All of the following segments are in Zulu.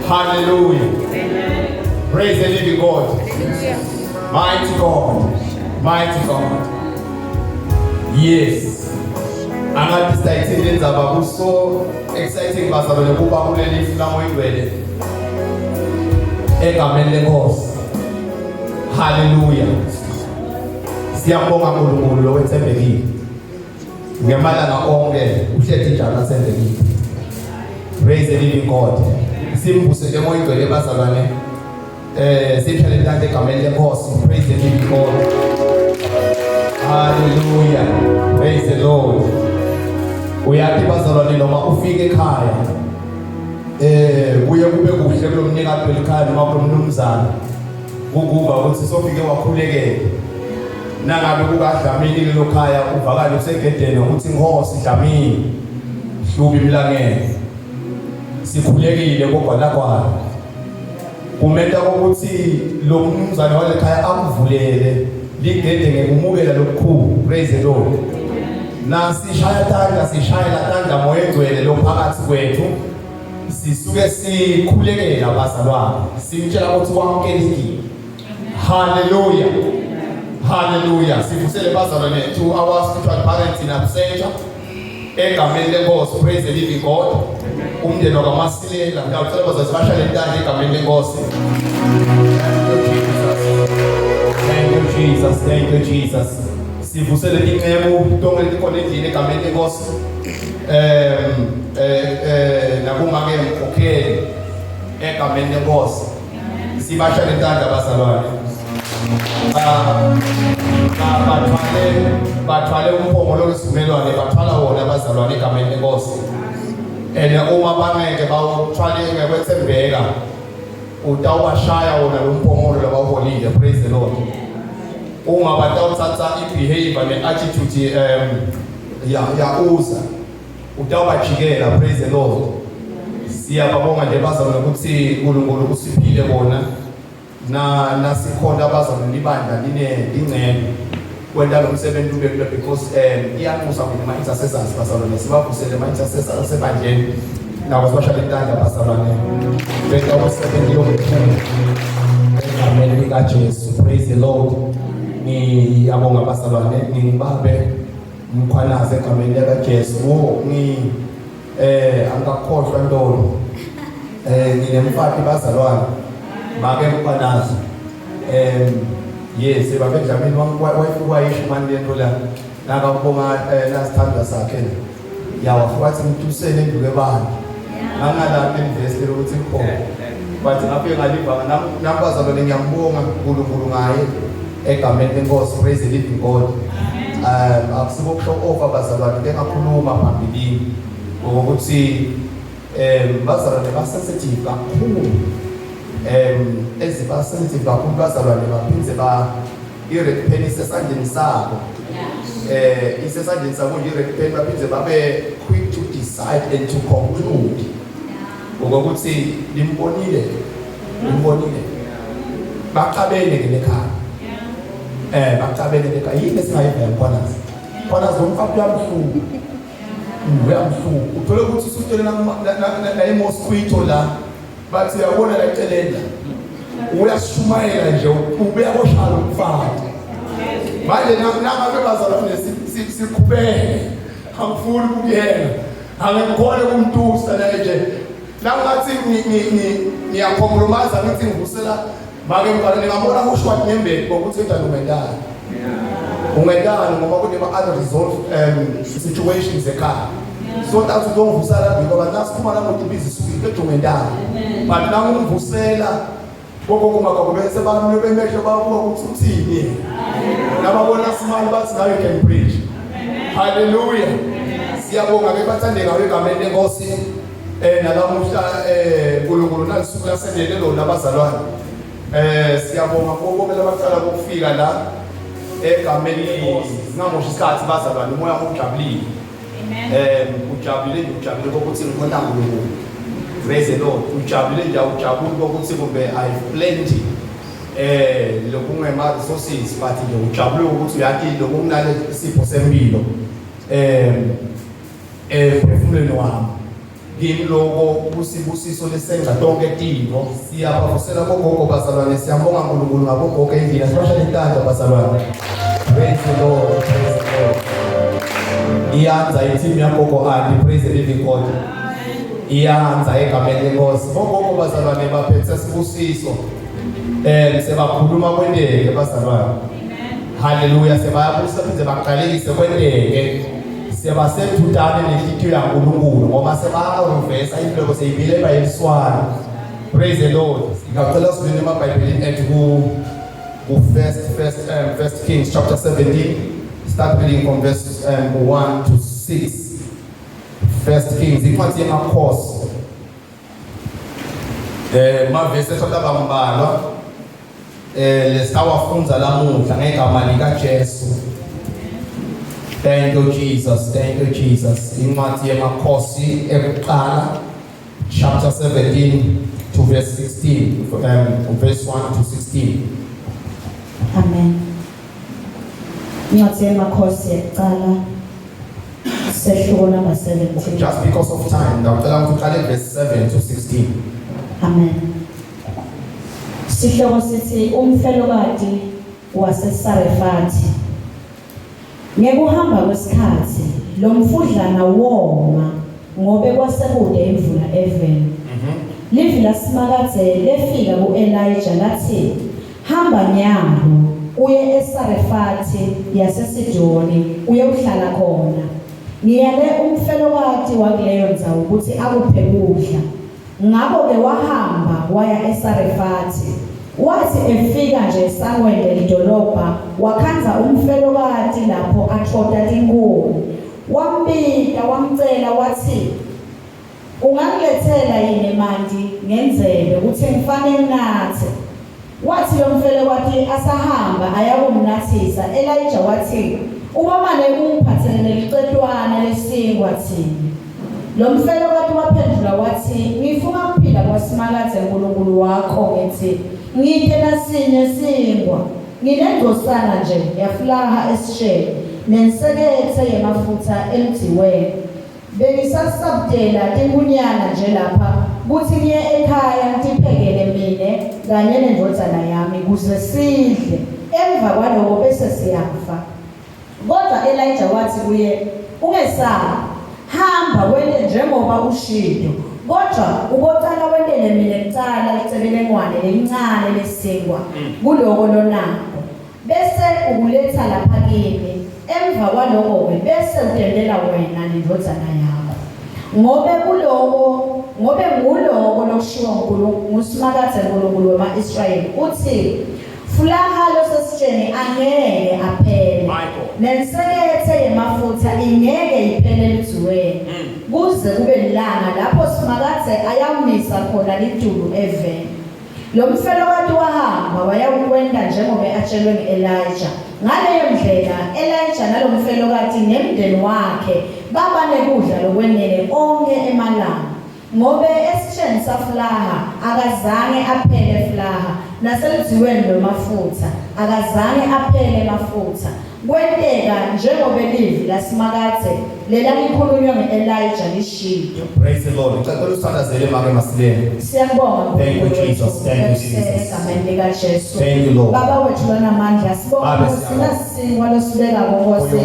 Hallelujah. Praise the living God. Mighty God. Mighty God. Yes. Angathi sayithini ndzaba so exciting bazalwane kuba kuleli flamo igcwele egameni lenkosi. Hallelujah. Siyabonga uNkulunkulu lo wethembekile. Ngemalanga onke uhlezi njalo asendekile. Praise the living God. Simbusele moya igcwele bazalwane. Sihlale ndande egameni lenkosi. Praise the living God. Hallelujah. Praise the Lord. Uyathi bazalwane noma ufike ekhaya kuye kube kuhle kulomnikati welikhaya noma kulomnumzana ukuba ukuthi sofike wakhulekele nangabe kukadlamini lelokhaya uvakala usegedeni ukuthi inkosi Dlamini hluba imlangeni sikhulekile kodwa la kwayo kumenta ukuthi lo mnumzana walekhaya akuvulele ligede ngekumukela lokukhulu. Praise the Lord. Na sishaya tanda moya engcwele lo phakathi kwethu sisuke sikhulekela abazalwane simtshela ukuthi wamukelekile. Hallelujah. Hallelujah. Sivusele bazalwane to our spiritual parents in absentia egameni lenkosi. Praise the living God. Umndeni wakwaMasilela ngiyacela bazalwane bashale ntanda egameni lenkosi. Thank you Jesus. Thank you Jesus. Sivusele Ingcebo tonke likhona endlini egameni lenkosi. Nakumake Mkhwanazi egameni lenkosi. Sibashale ntanda bazalwane. Bathwale umphongolo wesivumelwano bathwala wona abazalwane egameni lenkosi. Uma bangeke bawuthwale ngekwethembeka utawashaya wona lo mphongolo labawholile. Praise the Lord. Uma batawuthatha ibehavior neattitude uza utawabajikela. Praise the Lord. Siyababonga nje bazalwane ukuthi uNkulunkulu usiphile bona na sikhona bazalwane libandla line Ingcebo kwenda lo msebenzi ubekule because iyanxusa kuma intercessors bazalwane sibavusele ama intercessors asebandleni nabo sibashale ntanda bazalwane beka umsebenzi yomkhulu egameni likaJesu. Praise the Lord. Ngiyabonga bazalwane ngibabe Mkhwanazi egameni likaJesu. Angakhohlwa ntolo nginemfati bazalwane make Mkhwanazi. Yes, babe Dlamini wayefika yisho manje lento la nakabonga nasithandwa sakhe yawafuka athi mtusele enduke bani ngangalapha investment ukuthi ikhona but ngaphe ngaliva nambazalwane ngiyambonga uNkulunkulu ngaye egameni lenkosi. Praise the living God. Akusibo show off abazalwane bengakhuluma phambilini ukuthi bazalwane basensitive kakhulu. Eziba sensitive kakhulu bazalwane baphindze irekhipeni isesandleni sabo. Isesandleni sabo nje irekhipeni baphindze babe quick to decide and to conclude ukuthi limbonile baqabene ngekhaya. Baqabene ngekhaya yini esingayiva Mkhwanazi umfati uyamhluka uthole ukuthi usutele na emosquito la bathi uyabona la eceleni uyashumayela nje ubeyakoshala umfati manje nangabe bazalwane sikhubeke angifuni ukuyena angikhona kumtusa la nje nangathi ngiyacompromise ngithi ngivusela make mfana ngabona ushwa nyembeki ukuthi ngidalumendana ungedana ngoba kunema unresolved situations ekhaya. So that you don't vusela because nasiphuma la ngokuthi bizisuke ejongendana but nangumvusela kokoma kakubese abantu bemehlo babuka ukuthi uthini nababona simali bathi now you can preach. Hallelujah. Siyabonga ke bathandeka egameni lenkosi nalamuhla uNkulunkulu nalisuku lasendele lona abazalwane. Siyabonga konke labaqala ukufika la egameni lenkosi. Singamosha isikhathi bazalwane umoya ujabulile. Ujabulile ukuthi ngikhona uNkulunkulu. Praise the Lord. Ujabulile ukuthi kumbe I plenty lokungema resources but nje ujabule ukuthi uyathi lokunale isipho sempilo phefumulweni wami Game logo usibusiso lesenza tonke tinto siyabavusela bogogo bazalwane siyabonga uNkulunkulu ngabogogo endlela sibasha intando bazalwane. Praise the Lord, praise the Lord. Iyanza iteam yagogo andi, praise the living God. Iyanza egameni lenkosi bogogo bazalwane baphethe sibusiso sebakhuluma kwendeke bazalwane. Hallelujah, sebayabusa phinde baqalekise kwendeke. Sebasethutane nenhlitiyo yaNkulunkulu ngoba sebayarevesa inhloko seyibile bayiswana. Praise the Lord. Ngicela sibone eBhayibhelini ethi ku First Kings chapter 17, start reading from verse 1 to 6. First Kings incwadi yemakhosi mavesi esabambalwa lesitawafunza lamuhla ngegama likaJesu. Thank you, Jesus. Thank you, Jesus. Incwadi yemakhosi ekuqala chapter 17 to verse 16, verse 1 to 16. Amen. Incwadi yemakhosi ekuqala sehluko number 17. Just because of time, ngicela ukuqala verse 7 to 16. Amen. Sihloko sithi umfelokati waseSarefati. Ngekuhamba kwesikhathi lo mfudlana woma ngobe kwasekude imvula eveni. Livi lasimakade lefika kuElijah lathi hamba nyambo uye eSarefati yaseSidoni uyohlala khona. Ngiyale umfelokati wakuleyo ndzawo ukuthi akuphe kudla. Ngakho ke wahamba waya eSarefati. Wathi efika nje esangweni ledolobha wakhanza umfelokati lapho axoxa inkuni. Wambika wamcela wathi ungangilethela yini manje ngenzele ukuthi ngifanele nginathi. Wathi lo mfelokati asahamba ayakumnathisa. Elijah wathi uma manje ungiphathelele licetwana lesingwa thini. Lo mfelokati waphendula wathi ngifuna ukuphila kwasimakade uNkulunkulu wakho ngithi ngike nasinye singwa nginengosana nje yaflaha esisheni nensekethe yemafutha emdziweni. Bengisasabdela tinkunyana nje lapha kuthi ngiye ekhaya ngiphekele mina kanye nendodana yami kuze sidle. Emva kwaloko bese siyafa. Kodwa Elijah wathi kuye ungesabi, hamba wende njengoba ushido. Kodwa ukocala wendele mina kucala licebelengwane lencane lesingwa kuloko lonako. Bese ukuletha lapha kimi. Emva kwaloko ke bese udendela wena nendodana yakho. Ngobe nguloko lokushiwa uNkulunkulu usimakade uNkulunkulu wama-Israyeli uthi fulaha losesitsheni angeke aphele. Nensekethe yemafutha ingeke iphele lidziweni. Kuze kube lilanga lapho simakade ayamisa khona lidulu eveni. Lo mfelokati wahamba wayakwenda njengoba atshelwe nguElijah. Ngaleyo ndlela Elijah nalo mfelokati nemndeni wakhe baba nekudla lokwenele onke emalanga. Ngobe esitsheni saflaha akazange aphele flaha naselidziweni lomafutha akazange aphele mafutha. Kwenteka njengoba livi lasimakade lelalikhulunywa nguElijah lishido. Praise the Lord. Ngicela usithandazele make masilele. Siyabonga Thank you Jesus. Thank you Jesus. Egameni likaJesu. Thank you Lord. Baba wethu lonamandla sibonga sinasingwa losibeka ngokose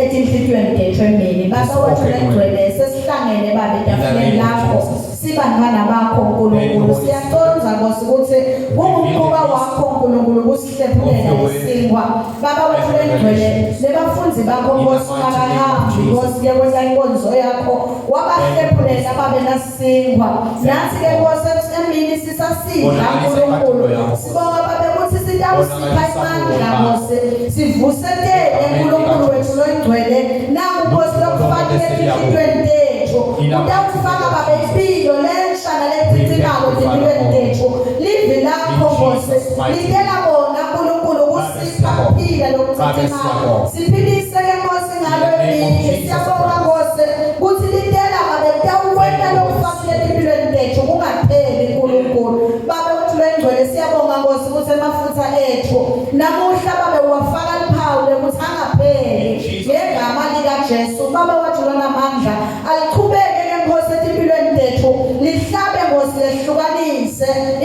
etinhlitweni tethu emini. Baba wethu lengcwele sesihlangene babe etafuleni lakho sibangana bakho uNkulunkulu. Siyaconza Nkosi ukuthi kungumkhuba wakho uNkulunkulu kusihlephulela lesingwa. Baba wethu lengcwele lebafunzi bakho Nkosi bakahambi Nkosi ke kwenza inkonzo yakho wabahlephulela babe nasingwa. Nathi ke Nkosi emini sisasidla uNkulunkulu. Sibonga babe ukuthi sitawusipha imandla Nkosi sivuselele uNkulunkulu wethu longcwele nangu Nkosi lokufaka ezinhlitweni tethu. Utawufaka babe impilo leshana lethithikako empilweni tethu. Livi lakho Nkosi lidela bona uNkulunkulu kusipha ukuphila lokuchithimako. Siphilise ke Nkosi ngalo emini. Siyabonga Nkosi ukuthi lidela babe tawukwenda lokufakile empilweni tethu kungapheli uNkulunkulu. Baba wethu lengcwele siyabonga Nkosi ukuthi amafutha ethu namuhla babe wafaka liphawu lokuthi angapheli ngegama likaJesu. Baba wethu lonamandla aliqhubeke Nkosi empilweni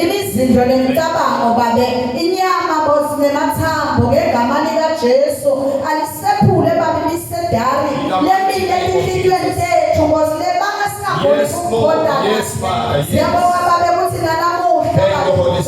imizindlo nemicabango babe inyama bosi nemathambo ngegama likaJesu alisephule babe lisedari lemile enhliziyweni zethu bosi lebanga singaboni ukukhoda siyabonga babe ukuthi nanamuhla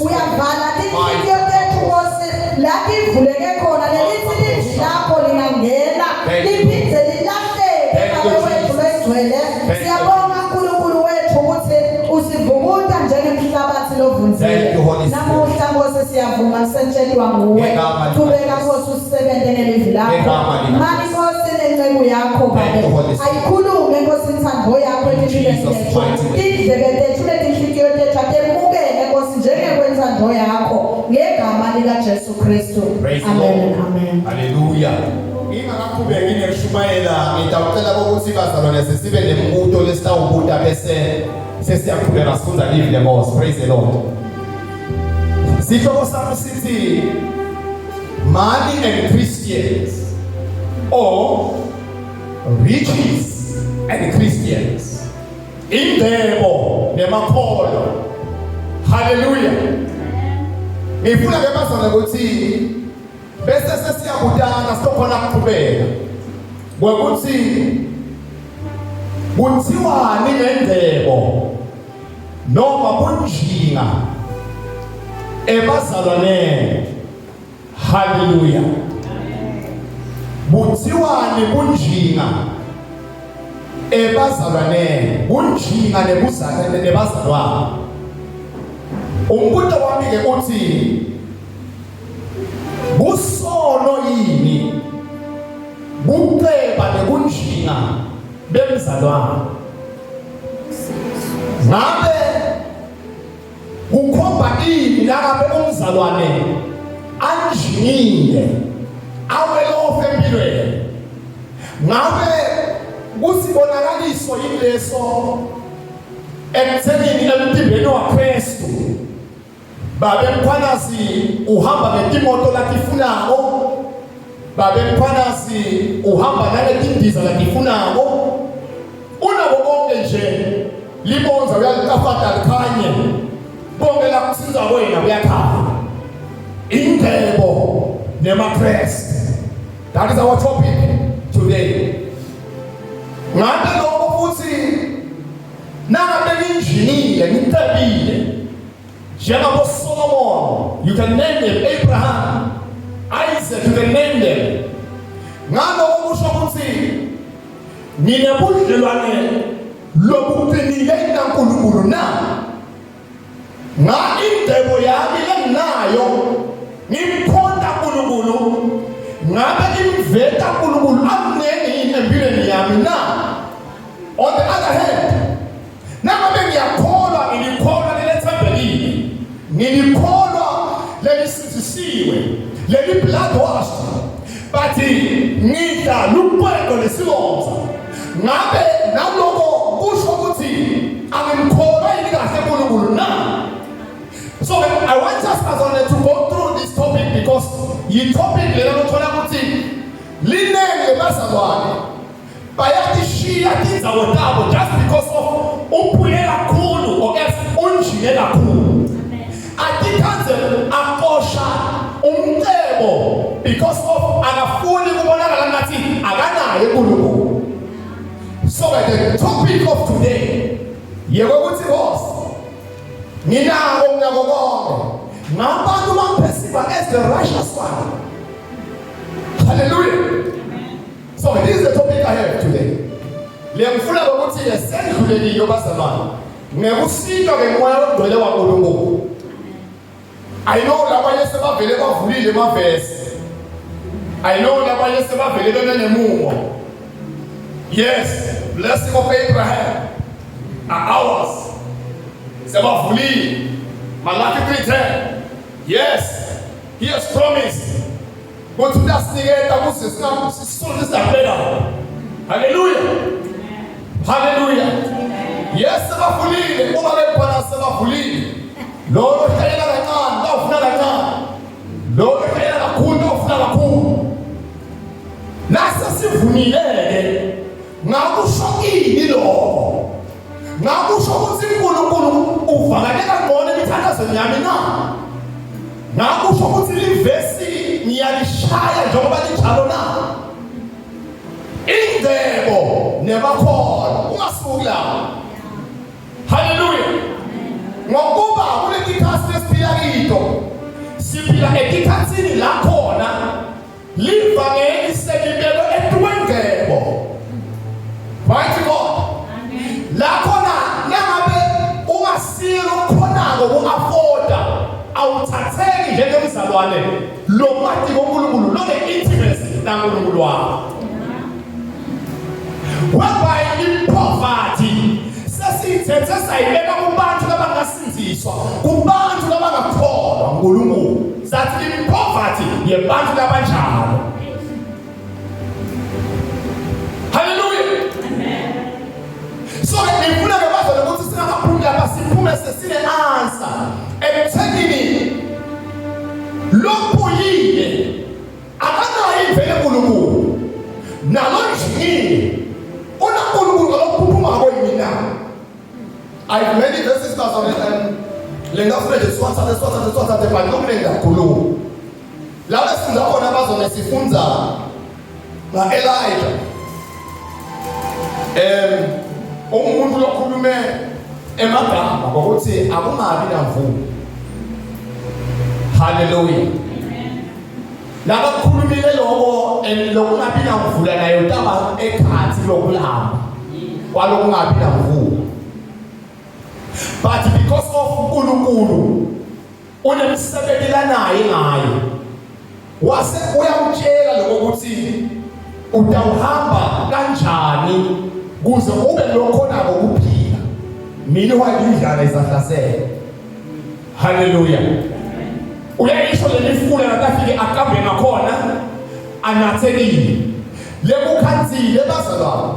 uyavala inhliziyo zethu bosi lapho ivuleke khona lelithi lapho lingangena liphinde lilahleke babe wethu lwegcwele siyabonga uNkulunkulu wethu ukuthi usivukuta njengemhlabathi lovunzile namuhla Nkosi siyavuma sentshelwa nguwe qhubeka Nkosi usebenze ngelizwi lakho mali Nkosi nenceku yakho babe ayikhulume Nkosi inthando yakho empilweni zethu indlebe zethu lezinhliziyo zethu atemukele Nkosi njengekwenzando yakho ngegama likaJesu Kristu amen amen haleluya. Ingakaqhubeki nekushumayela ngidawucela ukuthi bazalwane sesibe nembuto lesitawubuta bese sesiyaqhubeka sifunda live leMose. Praise the Lord. Sihloko sami sithi money and Christians or riches and Christians. Ingcebo Nemakholwa. Hallelujah. Ngifuna ke bazalwane ukuthi bese sesiyabudana sikhona ukuqhubeka ngokuthi kuthiwani ngendebo noma bunjinga ebazalwaneni. Haleluya. Kuthiwani bunjinga ebazalwaneni, bunjinga nebazalwane. Umbuto wami ke uthi busono yini buceba nekunjinga bemzalwane? Ngabe kukhomba ini lakabe umzalwane anjingile awelofe empilweni? Ngabe kusibonakaliso yileso ekuthenini emtimbeni waKristu babe Mkhwanazi uhamba ngetimoto latifunako, babe Mkhwanazi uhamba naletindiza latifunako, unabo konke nje libonza uyalikafata likhanye bonke lakusiza wena uyakhaya. Ingcebo nemakristu, that is our topic today. Ngabe lokho futhi nangabe ninjinile nitebile njengabo Solomon, you can name them, Abraham, Isaac, you can name them. Ngalo okusho ukuthi ninebudlelwane lobuqinile naNkulunkulu na ingcebo yami enginayo ngimkhonda uNkulunkulu, ngabe imveta uNkulunkulu amnene empilweni yami na? On the other hand, nangabe ngiyakholwa ngikholwa lelethembekile, ngikholwa lelisizisiwe, leli blood washed, but ngidla luqweqo lesibonza, ngabe naloko kusho ukuthi angimkholwa yini kahle uNkulunkulu na? So I want us as to go through this topic because yi topic lelo lothola ukuthi linenge bazalwane bayatishiya tindzawo tabo just because of uphuye kakhulu or else unjinge kakhulu. Atithanze akosha umcebo because of akafuni kubonakala ngathi akanaye uNkulunkulu. So the topic of today yebo ukuthi boss nginako ngako konke ngabantu bamphesiba as the righteous one. Hallelujah. So this is the topic I have today. Lengifuna ukuthi lesendlulekile bazalwane ngekusika kemoya ogcwele waNkulunkulu. I know labanye sebavele bavulile amavesi. I know labanye sebavele benemumo. Yes, blessing of Abraham are ours. Sebavulile Malachi 3:10. Yes, he has promised. But tunasiketa kusisonisa. Hallelujah. Hallelujah. Yes, sebavulile uma bebona sebavulile. Lolo khayela kancane, lofuna kancane. Lolo khayela kakhulu, lofuna kakhulu. Nasa sivunile ngakushokile lokho. Ngakusho ukuthi uNkulunkulu uvakaleka ngone imithandazo senyami na ngakusho ukuthi livesi ngiyalishaya njengoba linjalo na Ingcebo Nemakholwa ungasuki la haleluya ngokuba kuleli khasi lesiphila kito siphila ekikhatsini la khona livangeli selibelo eTwengcebo right God la khona nangabe ungasilo khonako uafforda awuthatheki njengemzalwane lo mati koNkulunkulu lo neintimacy naNkulunkulu wakho whereby poverty sesithethe sayibeka kubantu labangasinziswa kubantu labangakholwa uNkulunkulu sathi poverty yebantu labanjalo hallelujah amen so ngifuna ke bazwe ukuthi singaphumula lapha siphume sesine answer ekuthekini lokuyile akanayo imvelo uNkulunkulu nalonjini uNkulunkulu lokuphuma kwemina I've many verses on it lengafuna nje siwathathe bani kumlenga kakhulu la besifunda khona bazona sifunza nga Elijah umuntu lokhulume emagama ngokuthi akungabi namvumo hallelujah laba kukhulumile lokho lokungabi namvula nayo taba ekhathi lokulamba kwalokungabi namvumo but because of uNkulunkulu unemsebenzela naye ngayo wase uyamtshela lokho ukuthi utawuhamba kanjani kuze ube lokhona kokuphila mina wayidlala izahlasela hallelujah uyayisho lelifuna nakafike akambe ngakhona anathekile lekukhanzile bazalwane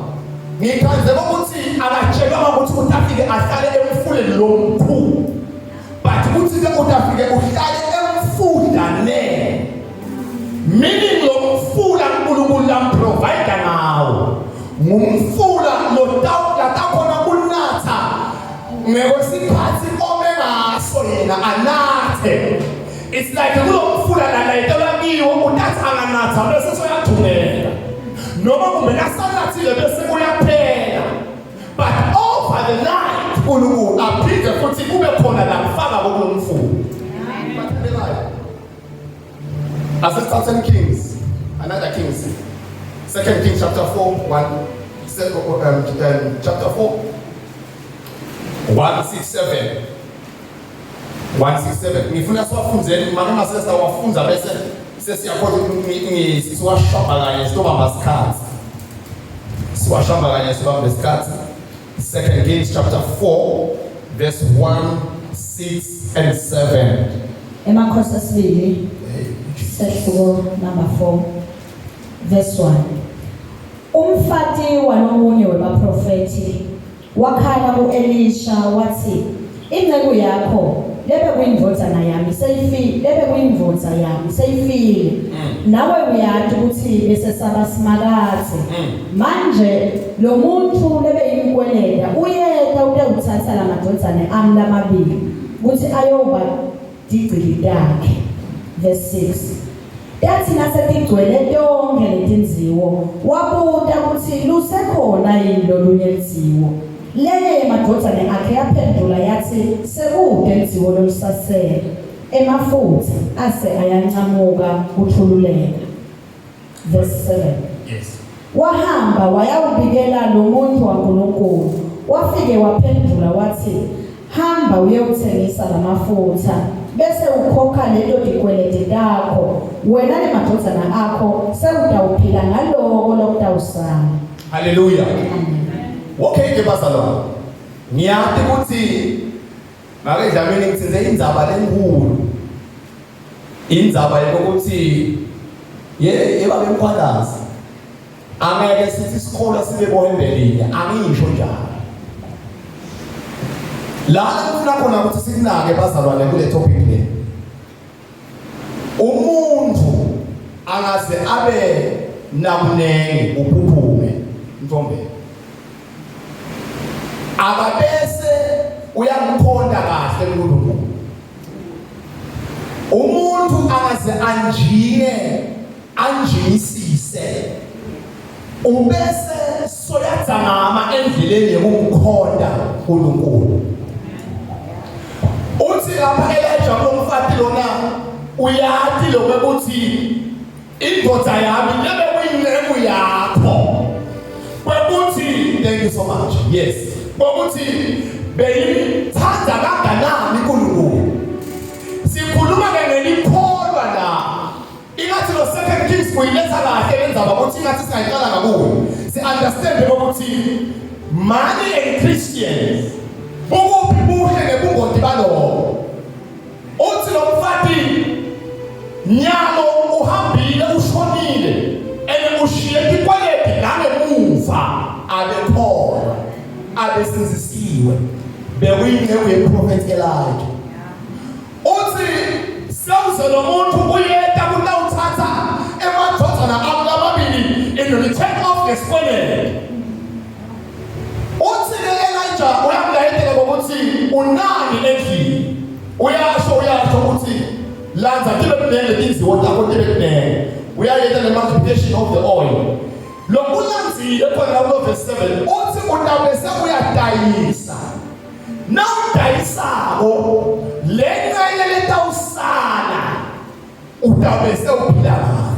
ngikhanze ukuthi akatshelwa ukuthi utafike ahlale emfuleni lomkhulu but ukuthi ke utafike uhlale emfulane meaning lomfula uNkulunkulu lamprovide ngawo ngumfula lotawula takhona kunatha ngekwesikhathi omengaso yena anathe it's like kulomfula la itola kiwo unathi anganatha bese soyathungela noma kumbe nasalathile bese kuyaphela but over the night uNkulunkulu aphinde futhi kube khona la kufaka kulomfula Assistant Kings, another Kings, 2 Kings chapter 4, chapter 4, 167. 167. Ngifuna siwafunzeni mama sesa wafunza bese sesiyakhoza siwashamba kanye sitobamba isikhathi. Siwashamba kanye sitobamba isikhathi. 2 Kings chapter 4 verse 1, 6 and 7. Emakhosi asibili. Seshuko number 4 verse 1. Umfati walomunye webaprofeti wakhala ku-Elisha wathi inceku yakho lebe kuyindvodana yami seyifile nawe uyathi ukuthi besesaba simakathe manje lo muntu lebe yinkweleda uyeka uthatha la madodana ami lamabili ukuthi ayoba digcili lakhe verse 6 yathi nasetigcwele yonke letinziwo wabuta ukuthi lusekhona yini lolunye lidziwo leye madodana akhe yaphendula yathi sekude lidziwo lolusasele emafutha ase ayancamuka kuthululeka verse 7 yes wahamba wayawubikela lo muntu waNkulunkulu wafike waphendula wathi hamba uyewuthengisa lamafutha bese ukhokha leto dikwelede dakho wena nemadodana akho sewutawuphila ngaloko lokutawusana haleluya okay ke bazalwane ngiyathi ukuthi make dlamini ngitsinze indzaba lenkulu indzaba yokuthi yeba Mkhwanazi angeke sithi isikole sibe bohembelile angisho njalo la ngifuna khona ukuthi sinake bazalwane kule topic le umuntu angaze abe nakunenge uphuphume mthombe akabese uyamkhonda kahle uNkulunkulu aze anjiyisise ubese soyadzangama endleleni yokumkhonda uNkulunkulu. Uthi lapha Elijah lomfati lona uyathi lokuthi indoda yami lebe kuyinceku yakho. Kwekuthi thank you so much. Yes. Kwekuthi beyithanda kanganani uNkulunkulu. Sikhuluma ngelikholwa la. Ingathi lo second Kings kuyiletha kahle endzaba ukuthi ingathi singayiqala ngakuwe. Si understand ukuthi money and Christians bukuphi buhle nebungoti baloko. Uthi lo mfati nyalo uhambile ushonile ene ushiye ikwaleti nangemuva abekholwa abesizisiwe bekuyinceku yeprofeti Elijah. Uthi sewuze lo muntu uyeta kutawuthatha emadodana amabili in return of the spoiled. Uthi Elijah uyamlayetela ngokuthi unani endlini uyasho ukuthi lanza tibe kunenge inziwo takho tibe kunenge uyayeta le multiplication of the oil. Lokulanzile khona la verse 7 uthi utawubese uyadayisa. Nawudayisako lengcenye letawusala utawubese uphila ngayo.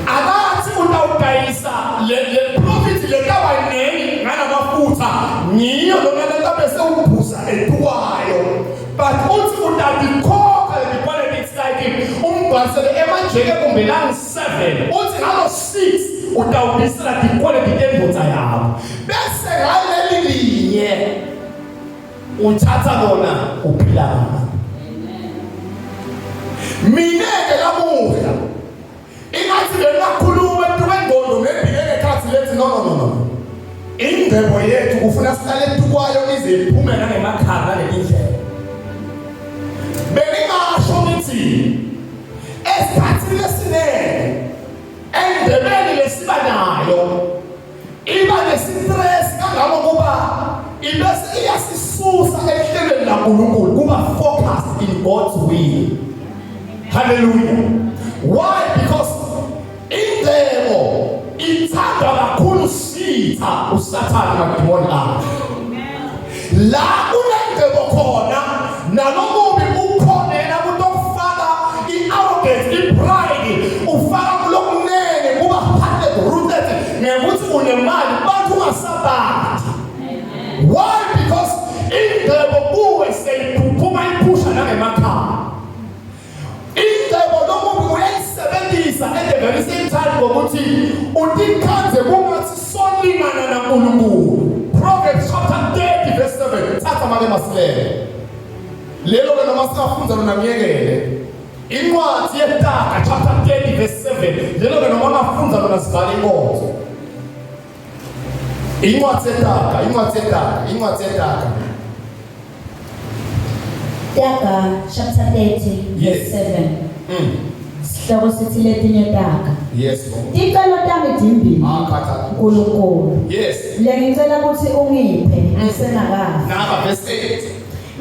Akathi utawudayisa le profit letawanengi nganamafutha ngiyo lona letawubese uphuza etukwayo. But uthi utadikhokha the politics like umbhasele emanjeke kumbe lang 7 uthi ngalo 6 utawubisela diquality endodza yakho bese ngaleli linye uthatha lona uphila ngalo. Mineke lamuhla ingathi lenakhuluma tuwengondo nebhileke khathi lethi no. Ingcebo yethu kufuna sihlale tukwayo ize iphume nangemakhanda ngendlela. Beningasho ngithi esikhathini lesinene endebeni lesiba nayo iba nesistress kangangokuba ibese iyasisusa ehlelweni laNkulunkulu kuba focused in God's will. Hallelujah. Why? Because Ingcebo ithanda kakhulu sitha usathane madimoni akhe. La kunengcebo khona nalokubi ukhonela kutokufaka i-arrogance, i-pride, ufaka kulokunene kuba hearted, rooted ngekuthi unemali bantu ungasabathi. Why? Because Ingcebo kuwe seyiphuma iphusha nangemakhaya. Ingcebo lokubi uyayisebenzisa at the very same time ngokuthi utikhanze kungathi solingana naNkulunkulu. Proverbs chapter 30 verse 7 thatha make masilele. Lelo ke noma sifunza lona ngiyekele. Incwadi yeTaka chapter 30 verse 7 lelo ke noma ngafunza lona sivale inkonzo. Incwadi yeTaka. Taka chapter 30 verse 7. Sihloko sithi letinye taka. Yes Lord. Icelo tami dimbili. Khatha. uNkulunkulu. Yes. Le ngicela ukuthi ungiphe ngisenakazi. Naka verse 8.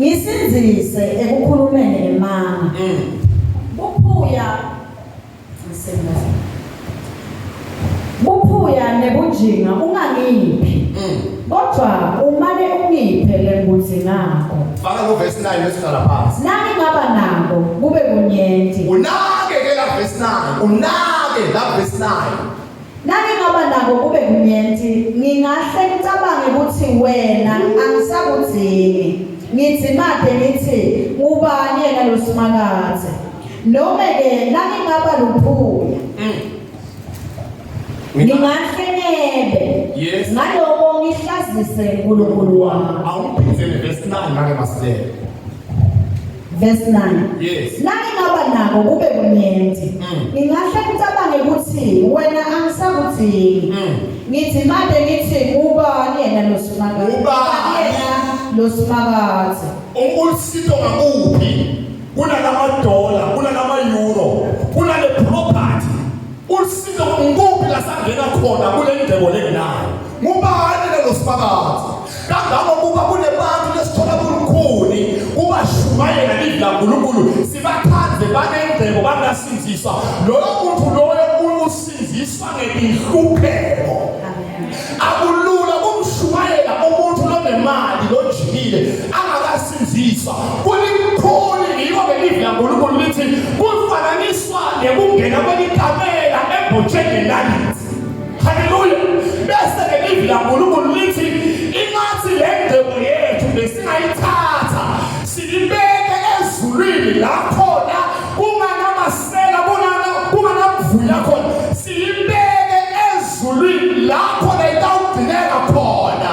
Ngisinzise ekukhulumeni ngemanga. Buphuya nebunjinga ungangiphi. Kodwa umane ungiphe lenguzi ngakho. Faka ku verse 9 lesiqala phansi. Nami ngaba nako kube kunyenti. Unake ke la verse 9. Unake la verse 9. Nami ngaba nako kube kunyenti. Ngingahle ngicabange ukuthi wena angisakudingi. Ngithi made ngithi ngubani yena lo Simakade. Noma ke nami ngaba luphuya. Ngingahlenyebe. Yes. Ngaloko ngihlazise uNkulunkulu wami. Awuphindele verse 9 ngake masele. Verse 9. Yes. Nami ngaba nako kube kunyenti. Ngingahle ngicabange ukuthi wena angisakudingi. Ngithi made ngithi ngubani yena lo Simakade. Lo Simakade. Unsito ngakuphi? Kunalama-dollar, kunalama-euro, kunale property. Unsito ngakuphi la sangena khona kule ndebo lenayo. Ngubani lo Simakade? Kangako kuba kunebantu lesithola kulukhuni kuba shumayela laNkulunkulu sibakhanze banengcebo bangasinziswa loyo muntu loyo usinziswa ngenhlupheko akulula kumshumayela umuntu lonemali lojikile angakasinziswa kulikhulu yiyo ngelivi laNkulunkulu lithi kufananiswa nekungena kwelikamela embotsheni lalithi. Haleluya. Bese ngelivi laNkulunkulu lithi ingathi le ngcebo yethu besingayithatha silibeke ezulwini lakhona kunganamasela kunganamvuya khona silibeke ezulwini lakhona itawugcineka khona.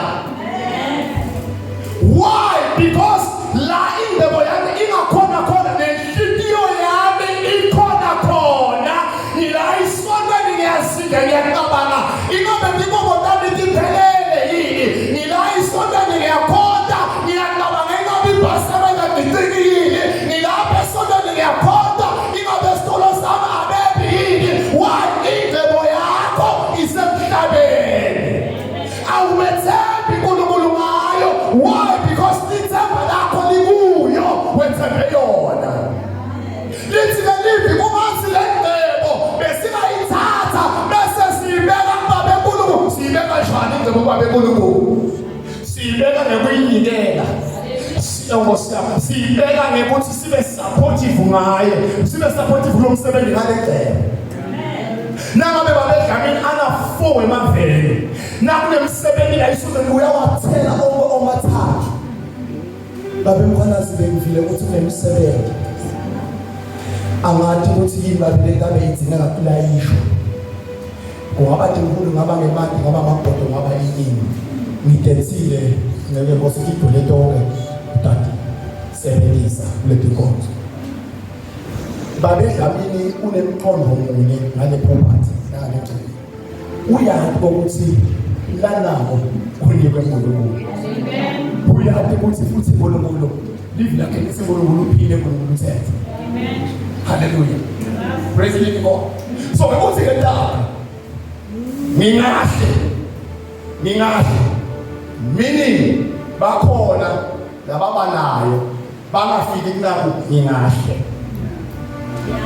Why? Because la ingcebo yami ingakhona khona nenhliziyo yami ikhona khona ila isondweni ngiyasinda ngiyacabanga ingabe ngibobotami ngiphelele yini ila isondweni ngiyakhona ngiyacabanga ingabe ibhasebenza ngicikile ngilapha esondweni ngiyakhona ingabe isitolo sami abebi yini. Why? Ingcebo yakho isemhlabeni awumethembi uNkulunkulu ngayo. Why? Because ithemba lakho likuyo wethembe yona. Lithi ngelivi kumathi le ngcebo besingayithatha bese siyibeka kuBaba enkulunkulu. Siyibeka kanjani ingcebo kuBaba enkulunkulu? Siyibeka ngekuyinikela. Siyibeka ngekuthi sibe supportive ngaye, sibe supportive lo msebenzi ngale ngcebo. Nangabe babedlamini anafowe emaveni nakunemsebenzi la isuke uyawathela omathathu. Babe Mkhwanazi bengivile ukuthi kunemsebenzi angathi ukuthi yini babe lentabe idzinga kakulayisho kungaba inkulu ngaba ngemandi ngaba amabhodo ngaba yini ngidetsile ngeke Nkosi ngidule tonke tati sebenzisa kuleti nkonzo. Babe Dlamini unemqondo munye ngale property ngale ngcebo uyazi ukuthi lanabo kunikwe uNkulunkulu. Uyazi ukuthi futhi uNkulunkulu live lakhe liseNkulunkulu uphile uNkulunkulu uthethe. Amen. Hallelujah. Praise the living God. So ukuthi ke lapha ngingahle meaning bakhona lababanayo bangafiki kunabo ngingahle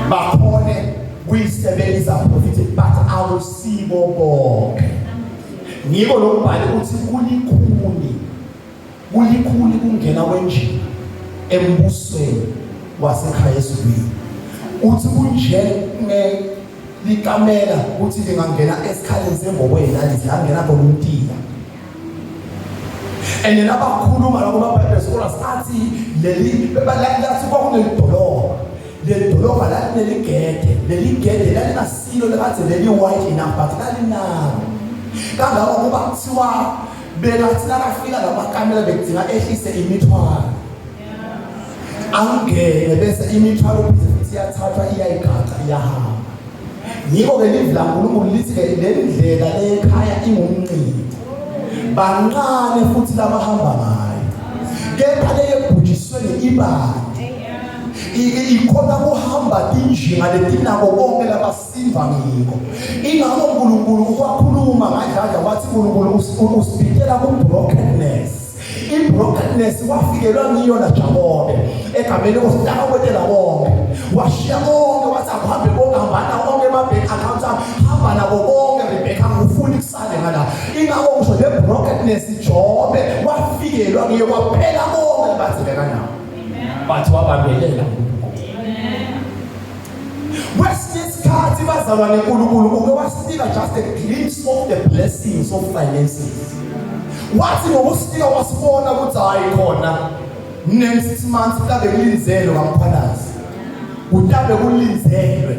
bakhone kuyisebenzisa prophetic but awusibo bonke. Ngiko lombhali uthi kulikhuni kungena kwenjini embusweni wasekhaya esizweni. Uthi kunjenge likamela uthi lingangena esikhaleni sembokweni alithi angena khona umtila. And nabakhuluma la kuBhayibheli sola sathi leli lathi kwakunelidolobha. Le dolobha leligede lalinasilo lekathi leli white enough but lalinalo. Kangako kuba kuthiwa bekathi nakafika lamakamela bekudinga ehlise imithwalo. Angene bese imithwalo futhi iyathathwa iyayigaxa iyahamba. Ngiko ke livi laNkulunkulu lithi ke le ndlela ekhaya ingumncili. Bancane futhi labahamba ngayo. Kepha leyebhujiswe ibandi. Ikhona kuhamba tinjinga letinako konke labasimba ngiko. Ingakho uNkulunkulu ukwakhuluma ngadlala wathi uNkulunkulu usipitela ku-brokenness. I-brokenness wafikelwa ngiyo na Jakobe egameni ositaka kwetela bonke washiya bonke wathi akuhambe bonke hambana bonke ema-bank accounts hamba nabo bonke Rebecca ngifuna ikusale ngala. Ingakho ngisho le brokenness Jobe wafikelwa ngiyo kwaphela bonke bathi bekanawo bathi wabambelela. Kwesinye isikhathi bazalwane uNkulunkulu uke wasinika just a glimpse of the blessings of finances. Wathi ngokusinika wasibona ukuthi hayi khona next 6 months kabe kulinzelwe kaMkhwanazi utabe kulinzelwe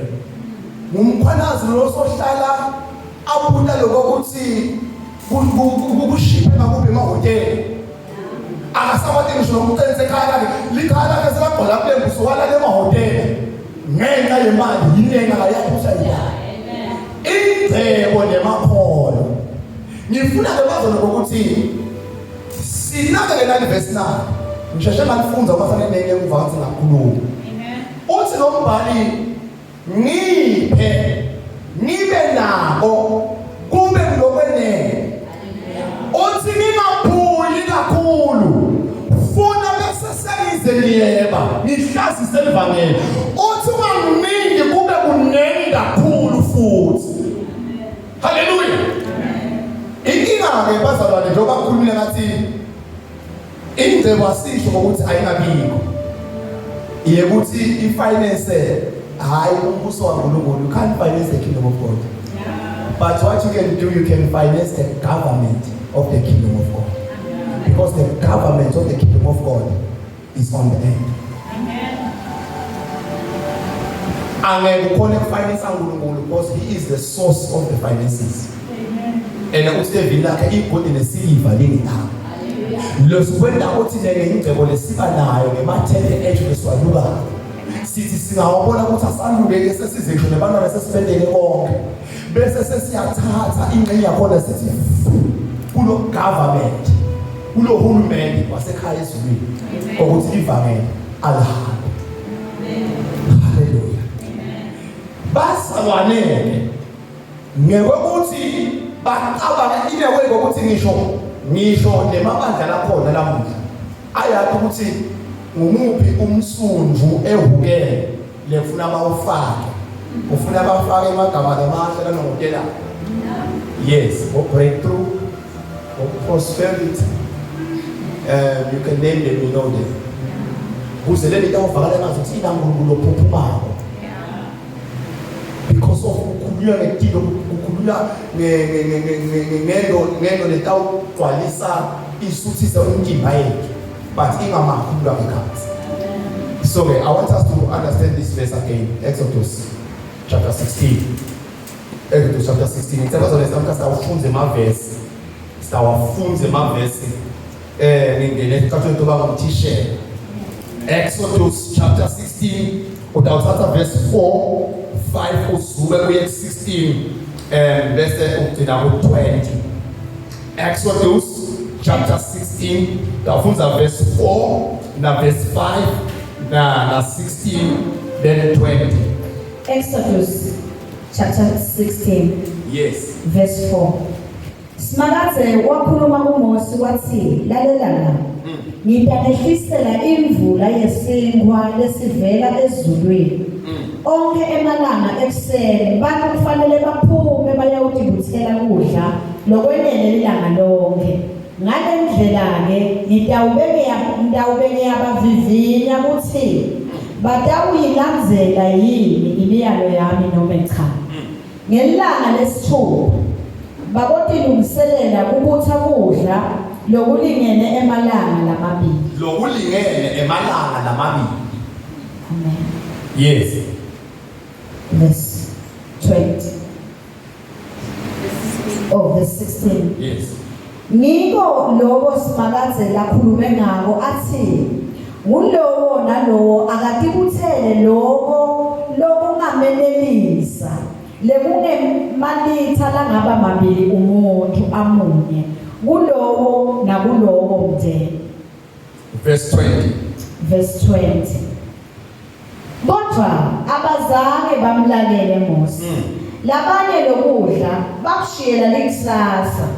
uMkhwanazi lo sohlala abuta lokuthi kushiphe ngakubi emahoteli akasabathi ngisho nomucenze ekhaya likhaya ke selagqola kulembu sowala lemahoteli ngenxa yemali yinenga ayaphusa yena. Ingcebo Nemakholwa ngifuna ke bazona ukuthi sinake le verse 9 ngisheshe ngalifunza bafanele nene ukuvanza ngakhuluma. Amen. Uthi lo mbhali nibe nako kube kulokwenene. Uthi ningaphuli kakhulu funa bese nize niyeba nihlazise elivangeli uthi ungamningi kube kunengi kakhulu futhi. Haleluya. Inkinga-ke bazalwane njengoba kukhulumile ngathi Ingcebo asisho ukuthi ayingabikho. Yekuthi ifinance hayi umbuso kaNkulunkulu, you can't finance the kingdom of God. But what you can do, you can finance the government of the kingdom of God. Because the government of the kingdom of God is on the end. Angeke ukhone ukufinance uNkulunkulu because he is the source of the finances. And uStevin lakhe igodi nesiliva lingitha. Losibenda ukuthi ngengcebo lesiba nayo ngemathele ethu leswaluka. Sithi singawubona ukuthi asaluke ke sesize ngisho nebantwana sesibendele konke. Bese sesiyathatha ingxenye yakhona sithi kulo government, kulo hulumende wasekhaya ezulwini ukuthi ivangeli alihambe. Haleluya. Basalwaneke ngekuthi bacabanga inewe ngokuthi ngisho nemabandla lakhona lamuhla ayathi ukuthi ngumuphi umsundu ehukele lefuna bawufake ufuna bafake emagama amahle lanokutela. Yes, for breakthrough, for prosperity, you can name them, you know them. Kuze leli tawuvakala nazo ukuthi inaNkulunkulu ophuphumako because of ukukhulula ngetilo, ukukhulula ngento letawugcwalisa isuthisa umtimba yethu but ingamakhulula ngekhathi. So I want us to understand this verse again. Exodus chapter 16. Exodus chapter 16. Ngicela uzolesa sawufunze amavesi. Sawufunze amavesi ngene kathole toba ngomthishe. Exodus chapter 16 utawuthatha verse 4, 5 usuke kuye 16 bese ugcina ku20. Exodus chapter 16 utawufunza verse 4 na verse 5 na 16 then 20. Exodus chapter 16. Yes. Verse 4. Simakadze wakhuluma kuMose wathi lalelana ngitanehlisela imvula yesinkwa lesivela ezulwini. Onke emalanga ekuseni bantu kufanele baphume bayawudibuthela kudla lokwenene ilanga lonke. Ngale ndlela-ke ngitawubeke abavivinya ukuthi batawuyilandzela yini imiyalo yami noma cha. Ngelanga lesithupha babotilungiselela ukutha kudla lokulingene emalanga lamabili. Lokulingene emalanga lamabili. Amen. Yes. Verse 20. Oh, verse 16. Yes. Ngiko lobo simakadze lakhulume ngako athi ngulowo nalowo akatibuthele lokho ngamenelisa lekungemalitha langaba mabili umuntu amunye kulowo nakulowo mndeni. Verse 20. Verse 20. Kodwa abazange bamlalele Mose. Labanye lokudla bakushiyela likusasa.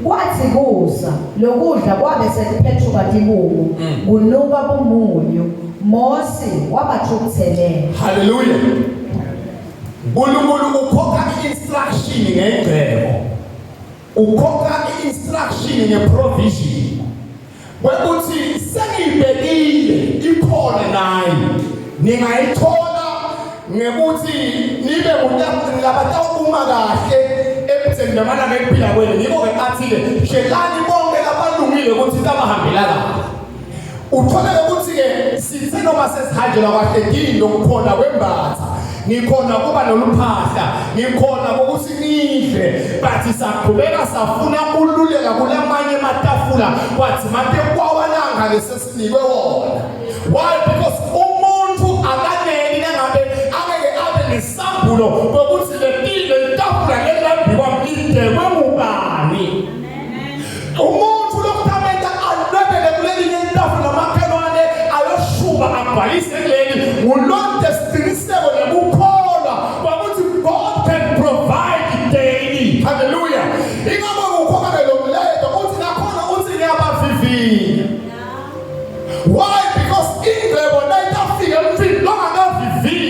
Kwathi kuza lokudla kwabe sekuphethuka tibuku kunuka bumunyu. Mose wabathukuthelela. Hallelujah. uNkulunkulu ukhokha instruction ngengcebo. Ukhokha instruction ngeprovision. Wekuthi sengibekile ikhona nayi ningayithola ngekuthi nibe ngabatawuma kahle ebutheni namalanga ekuphila kwenu. Ngiko-ke athile shelani bonke abalungile ukuthi tabahambela kahle. Utholeke ukuthi-ke sithe noma sesihanjelwa kahle kini lokukhona kwembatha ngikhona kuba noluphahla ngikhona ukuthi nidle bathi saqhubeka safuna kululeka kulamanye amatafula kwathi manje kwawananga lesesinikwe wona. Why? Because umuntu akaneli nangabe angeke abe nesambulo ukuthi letile itafula lelambi kwamlide kwemubani. Umuntu lokutamenta alwebele kulelinye itafula makhelwane ayoshuba abhalise kuleli ulonde siqiniseko nebukholwa kwakuthi God can provide daily. Hallelujah. Ingaba ukhokha lo mledo uthi nakhona uthi ngiyabavivinya. Why? Because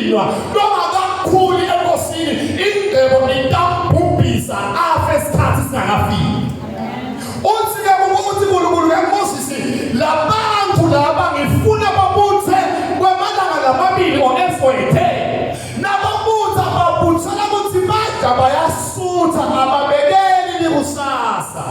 lungakalinwa longakakhuli enkosini Ingcebo itambhubhisa afe isikhathi singakafiki. Uthi-ke ukuthi uNkulunkulu kaMoses labantu laba ngifuna babuthe kwamalanga lamabili o-10 nababutha babuthana ukuthi badla bayasutha ababekeli likusasa.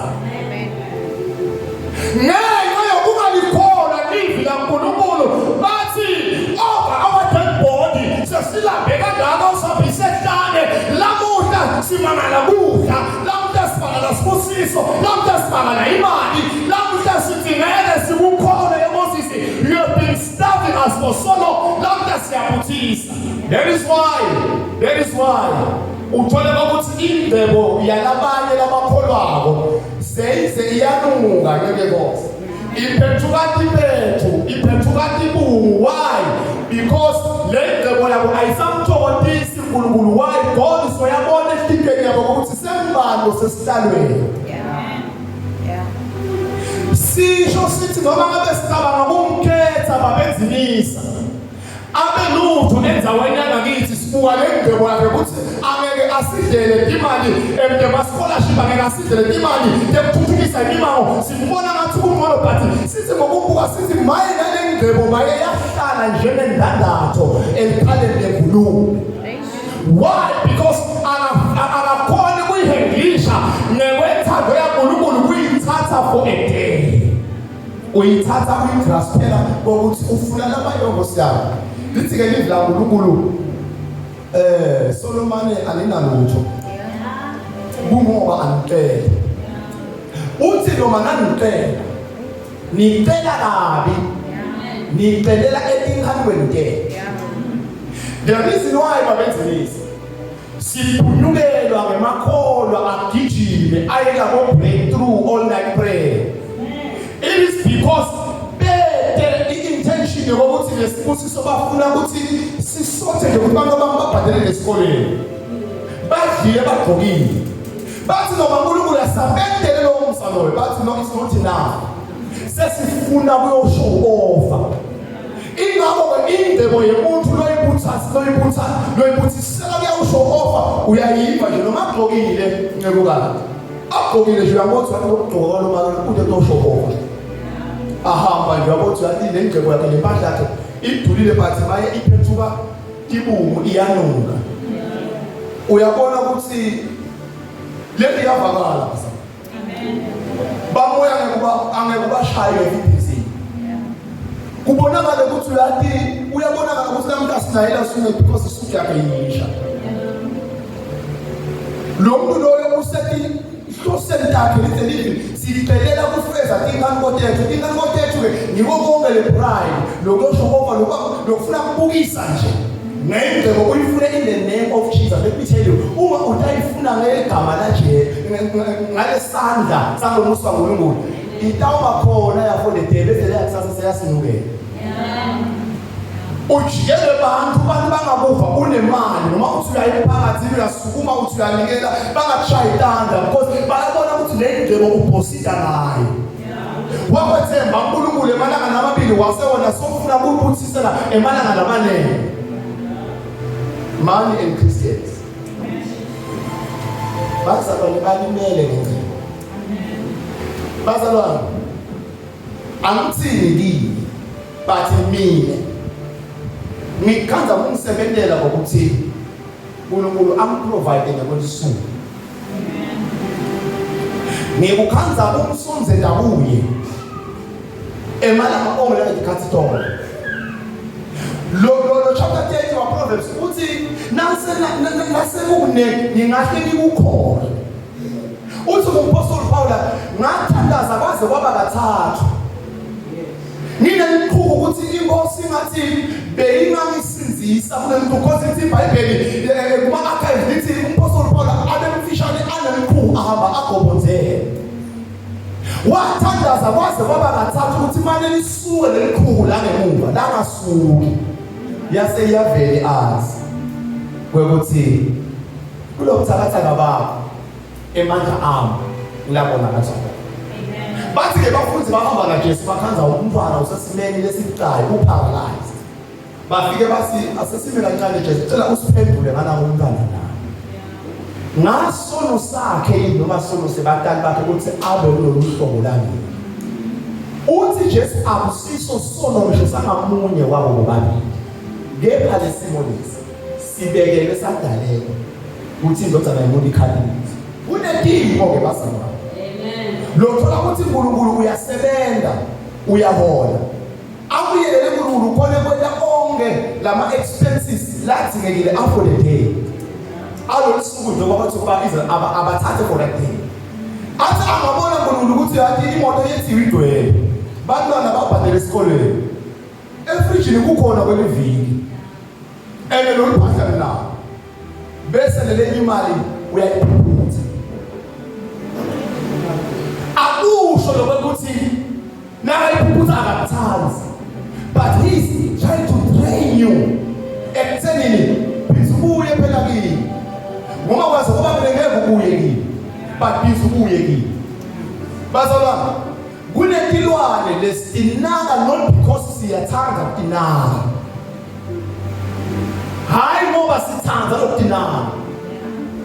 Ngenxa yokungalikholwa livi laNkulunkulu bathi over our dead body sesilambe kangaka usabhise ehlane lamuhla simangala kudla lamuhla simangala sibusiso lamuhla simangala imali lamuhla sithi ngeke sikukhona eMoses you have been starving us for so long lamuhla siyabuthisa. That is why uthola ukuthi Ingcebo yalabanye labakholwako seyize iyanuka ngeke boss iphethuka ibungu. Why? Because le Ingcebo yabo ayisamthokozisi uNkulunkulu. Why? God soyabona ehlingeni yabo ukuthi sembalo sesihlalweni. Sisho sithi noma ngabe sicabanga ukumkhetha babenzimisa abelutho enzaweni yangakithi sibuka le Ingcebo yakhe ukuthi angeke asidlele imali emdeba scholarship angeke asidlele imali ekuthuthukisa imimango sibona ngathi kungcono but sithi ngokubuka sithi maye ngale Ingcebo maye yahlala njengendandatho elikhaleni lebhuluku. Why? Because akakhona kuyihenglisha nekwethando yaNkulunkulu kuyithatha for a day. Uyithatha uyigraspela ukuthi ufuna labayongo siyabo. Lithi-ke livi laNkulunkulu Solomon alinalutho kungoba angicela. Uthi noma ngangicela ngicela kabi ngicelela etinkanweni ke. The reason why babenzilisi siphunyukelwa ngemakholwa agijime ayeka ko breakthrough all night prayer. It is because intention yokuthi lesibusiso bafuna ukuthi sisothe nje ukuthi abantu abababhadele lesikoleni badlile bagqokile bathi noma uNkulunkulu asabendele lo msaloyo bathi no it's not enough sesifuna kuyoshow offer. Ingakho Ingcebo yomuntu loyibuthisela kuyashow offer uyayiva nje noma agqokile ngekukala agqokile nje uyabona ukuthi ukugqoka lo mali kude kuyoshow offer. Ahamba nje wabothi yathi le Ingcebo yakhe lempahla yakhe idulile bathi maye iphethuka ibungu iyanuka. Uyabona ukuthi le iyavakala. Bamoya angeke bashaye ibhizi. Kubonakala ukuthi uyathi uyabonakala ukuthi lamuntu asinayela sine because isuku yakhe yisha. Lo muntu loyo usethi hlosentakhe lithi sicelela kufeza tinkankotethu ke ngiko konke le pride lokoshokofa lokufuna ukubukisa nje ngeNgcebo uyifune in the name of Jesus. Let me tell you, uma utayifuna ngegama lanje ngalesandla sangomusa ngoNkulunkulu itawuba khona yafo le day bese yakusasa seyasinukela. Ujikele bantu bangabuva unemali noma uthi uyayiphakathi uyasukuma uthi uyanikela bangatshayitanda because bayabona ukuthi le Ingcebo ubhosita nayo. Wakwethemba uNkulunkulu emalanga namabili wasewona sofuna ukubuthisela emalanga lamanene. Money and Christians. Bazalwane balimele ngengcebo. Bazalwane angithini kini bathi mina ngikhanza ukumsebenzela ngokuthi uNkulunkulu amprovide ngakwelisuku. Ngikukhanza umsonze ndabuye emalanga onke lekhathi tonke. Lo chapter 30 wa Proverbs uthi nasekune ngingahle ngikukhona. Uthi uMapostle Paul ngathandaza kwaze kwaba kathathu. Ngineliqhubu ukuthi inkosi ngathi beyingangisinzisa kule muntu because ithi iBhayibheli kuma archives lithi uMapostle Paul abemfishane aneliqhubu ahamba agobozela. Wathandaza kwaze kwaba kathathu ukuthi manje lisuke leliqhubu la ngemuva la ngasuki. Yase yavele azi kwekuthi kulokuthakathaka bakho emandla ami ngilabona kanjalo. Bathi ke bafuthi bahamba naJesu bakhanza umntwana usesimeni lesibucayi uparalyzed. bafike bathi asesime kancane nje sicela usiphendule ngana umntwana na ngasono sakhe yini noma sono sebatali bakhe ukuthi abe kuloluhlobo lami uthi Jesu akusiso sono nje sangamunye wabo bobabili ngepha lesimo lesi sibekele sadaleka uthi indodana yomuntu ikhaliphi kunedingo ke basana amen lokho ukuthi uNkulunkulu uyasebenza uyahola akuyelele uNkulunkulu khona kwenda onke lama expenses lathi ngekile after the day alosuku njengoba bathi babiza abathathe for that day athi angabona uNkulunkulu ukuthi yathi imoto yethu idwele bantwana babhadela esikoleni efrijini kukhona kweliviki ene loluphahla la bese lele imali uyayiphutha akusho lokuthi naye iphutha akathandi but he's trying to train you ekuthenini bizubuye phela kini ngoba kwazi ngoba ngeke ubuye kini but bizubuye kini bazalwana kunetilwane lesinaka not because siyathanda ukunaka hayi ngoba sithanda ukunaka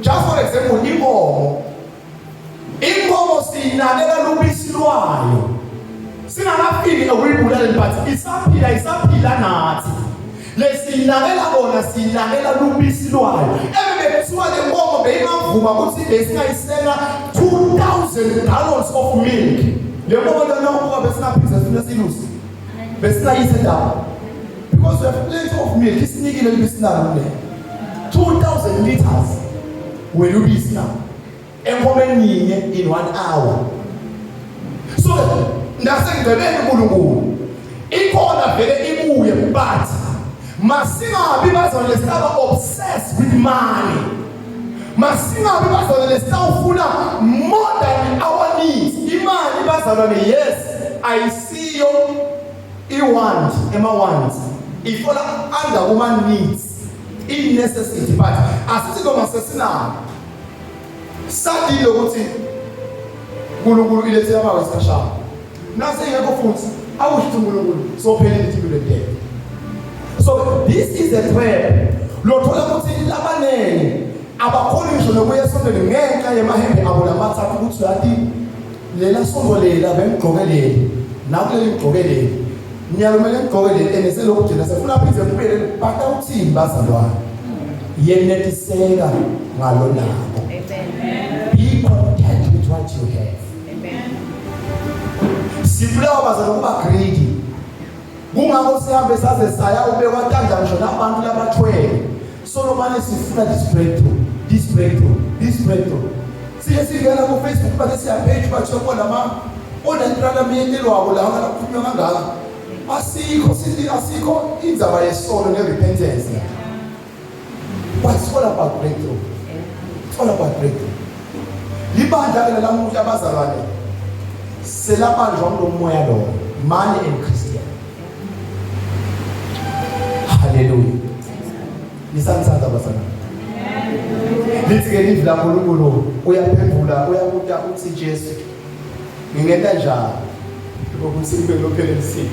just for example inkomo sinakela lubisi lwayo singakafiki ekuyibulala but isaphila nathi lesinakela bona sinakela lubisi lwayo ebekuthiwa le nkomo beyingavuma ukuthi besingayisela 2,000 gallons of milk le nkomo lona ukuba besingaphiza sifuna silusi besingayise ndawo because we have plenty of milk isinikile lubisi nalo le 2,000 liters welubisi na enkomeni yinye in 1 hour so ndasengcebeni uNkulunkulu ikhona vele ibuye but masingabi bazalwane sitaba obsessed with money masingabi bazalwane sitawufuna more than our needs imali bazalwane yes I see you want wants ifola under woman needs in necessity but asithi masesina sadile ukuthi uNkulunkulu ilethe abawe sashaya nase yekho futhi awuthi uNkulunkulu so phelele impilo yakhe so this is a prayer lothola ukuthi labanene abakholisho nokuya sondele ngenxa yemahembe abo lamathathu ukuthi yathi lela sondolela bengigqokelele nakuleli ngigqokelele nyalumele ngigqokelele eneselokhu nje nasefuna aphize kuphele baka uthini bazalwane yenetiseka ngalo nabo be content with what you have sifulawa bazalwane kuba greedy kungakho sihambe saze saya ube watanda ngisho nabantu labathwele solomane sifuna this breakthrough siye singena ku Facebook bake siya page batho kodwa ona intrala miyetelo wabo la ngala kukhulunywa kangaka asikho indzaba yesono ne repentance but it's all about breakthrough libandla ke lamuhla abazalwane selabanjwa ngomoya lo money and Christian hallelujah nisantsanda basana lithi ke live la uNkulunkulu uyaphendula uyakuta uthi Jesu ngingenta njani ukuthi ibe lophele lisini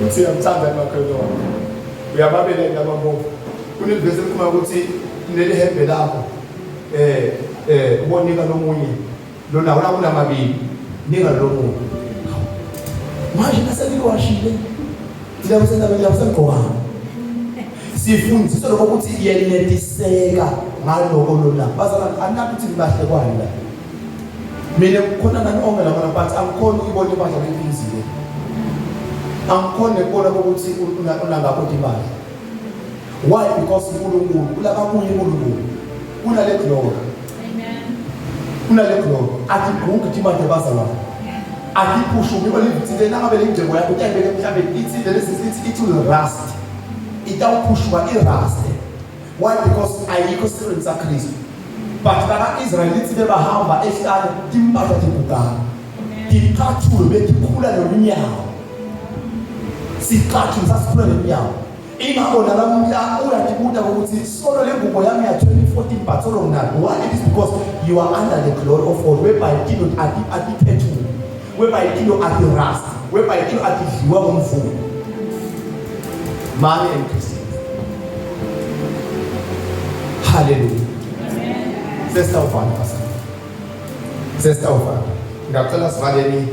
uthi uyamthanda Mkhwanazi uyababelela abambovu kuneliveze ekhuluma ukuthi leli hembe lakho ubonika lomunye lona kunamabili nika lomunye manje naseliwashile ndila kusengqoka sifundiswa lokho ukuthi yenetiseka ngaloko lona bazalwane anathi ukuthi bahle kwani la mina kukhona nani ongela bona but angikhona ukubona ibandla lempinzile angikhona ukubona ukuthi unangapho imali why because uNkulunkulu ulakabuye uNkulunkulu unale glory amen unale glory athi imali bazalwane athi push ukuba livithile nangabe Ingcebo yakho utayibeke mhlambe ithi lesithi it will rust itawupushwa irust why because ayikho strength saKristu but baka Israelites bebahamba ehlane timpahla tibukana tiqathule betikhula nolunyawo siqathu sasikhula nolunyawo ingabona lamhla uyatibuta ukuthi solo lengubo yami ya 2014 but solo mnandi why it is because you are under the glory of God whereby you don't atipetu whereby you don't rust whereby you atidliwa ngomvumo Money and Christians. Hallelujah. Sister ufana pastor. Sister ufana. Ngicela sivaleni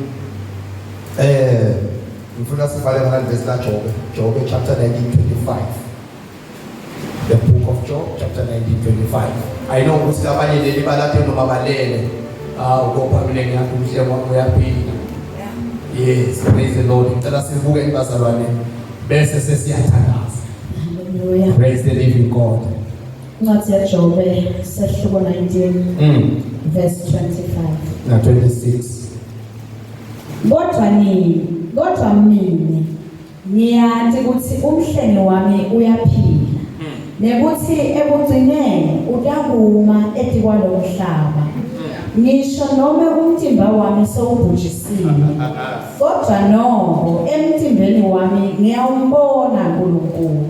ngifuna sivale ngala verse la Job chapter 19:25. The book of Job chapter 19:25. I know ukuthi abanye leli balaphe noma balele. Ukophamile ngiyakho umhle wakho uyaphila. Yes, praise the Lord. Ngicela sibuke ibazalwane bese sesiyathandaza. Hallelujah. Praise the living God. Incwadi yaJobe sehluko 19 verse 25 na 26. Kodwa mina ngiyathi ukuthi umhlenge wami uyaphila. Nekuthi ekugcineni uyakuma edikwalo mhlaba. Ngisho noma umtimba wami sewubhujisiwe. Kodwa noko emtimbeni wami ngiyawumbona uNkulunkulu.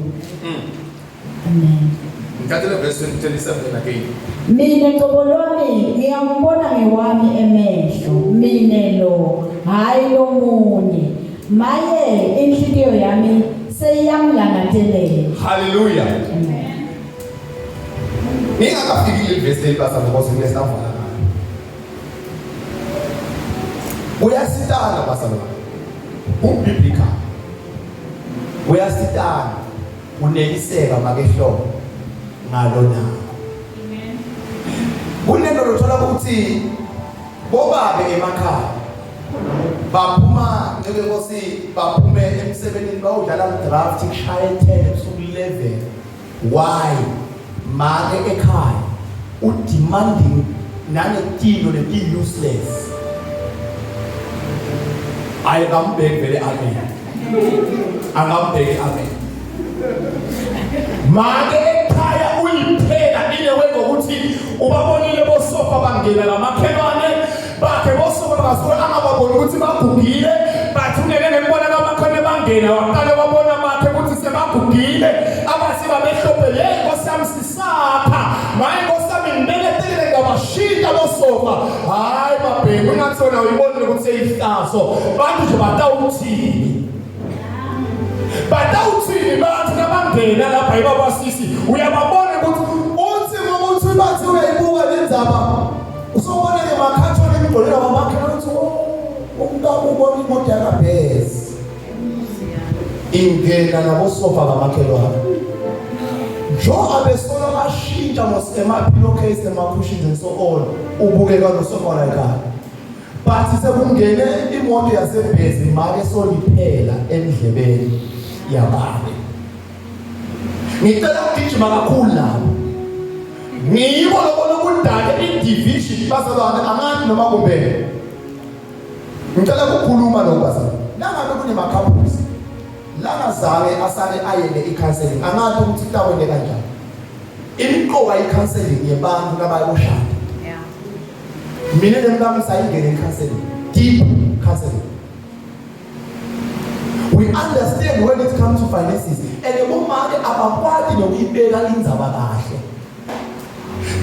Amen. Ngicela verse 27 again. Mina ngobolwami ngiyambona ngewami emehlo mina lo hayi lo munye maye inhliziyo yami seyamlangathelela. Hallelujah. Amen. Ngingakafikile verse lebasa ngoba nginesavala. Uyasitana basana. Ubiblical. Uyasitana uneliseka makehlo ngalona. Amen. Kunento lothola ukuthi bobabe emakhaya baphuma njengenkosi baphume emsebenzini bawudlala draft kushaye 10 ebusuku 11. Why? Make ekhaya udemanding nangetilo leti useless. Ayikambheki vele amen. Angambheki amen. Make ekhaya uyiphela ile wengokuthi ubabonile bosofa bangena lamakhelwane bakhe bosofa basuka angababoni ukuthi bagugile bathi ungeke ngembona kamakhelwane bangena waqale wabona bakhe ukuthi sebagugile abasi babehlophe hey nkosami sisapha maye nkosami ngibelethele ngabashinda bosofa hayi babheki ungathona uyibonile ukuthi seyihlaso bantu nje batawuthini batawuthini bathi nabangena lapha ibabasisi uyababona ukuthi uthi ngokuthi bathi uyayibuka lenzaba usobona ke makhathona emgqoleni wamakhe ukuthi umntwana ubona imoto yakabhezi ingena nabosofa bamakhelwane jo abesona bashintsha mosema pillowcase emakushini and so on ubukeka nosofa la ekhaya bathi sekungene imoto yasebhezi make soliphela endlebeni yababe. Ngicela ukugijima kakhulu lapho. Ngiyibo lokudala i-division bazalwane angathi noma kumbe. Ngicela ukukhuluma lokubazalwane. Nangabe kunemacouples. Langazake asale ayele i-counseling. Angathi ukuthi kutawende kanjani. Imiqoka i-counseling yebantu nabayoshada. Yeah. Mina nemntwana sayingene i-counseling. Deep counseling. We understand when it comes to finances. And the woman abakwadi nokuyibeka indzaba kahle.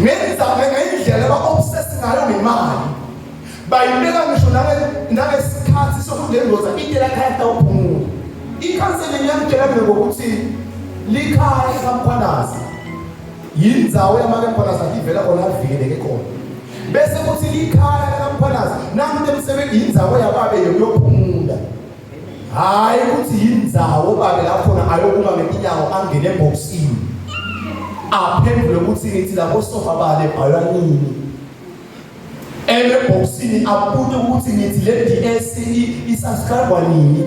Ngendaba ngendlela ba-obsess ngayo ngemali. Bayibeka ngisho nangesikhathi sokulendoza indlela ekhaya tawuphumula. I-counseling yangitshela mina ngokuthi likhaya kaMkhwanazi. Yindzawo yamaMkhwanazi ivela khona avikeleke khona. Bese kuthi likhaya kaMkhwanazi nanti emsebenzi yindzawo yababe yokuphumula. Hayi ukuthi yindzawo babe la khona ayokuma ngetinyawo angene eboxini. Aphendule ukuthi ngithi lapho sofa bale bhalwa nini. Eboxini abude ukuthi ngithi le DS isubscribe nini.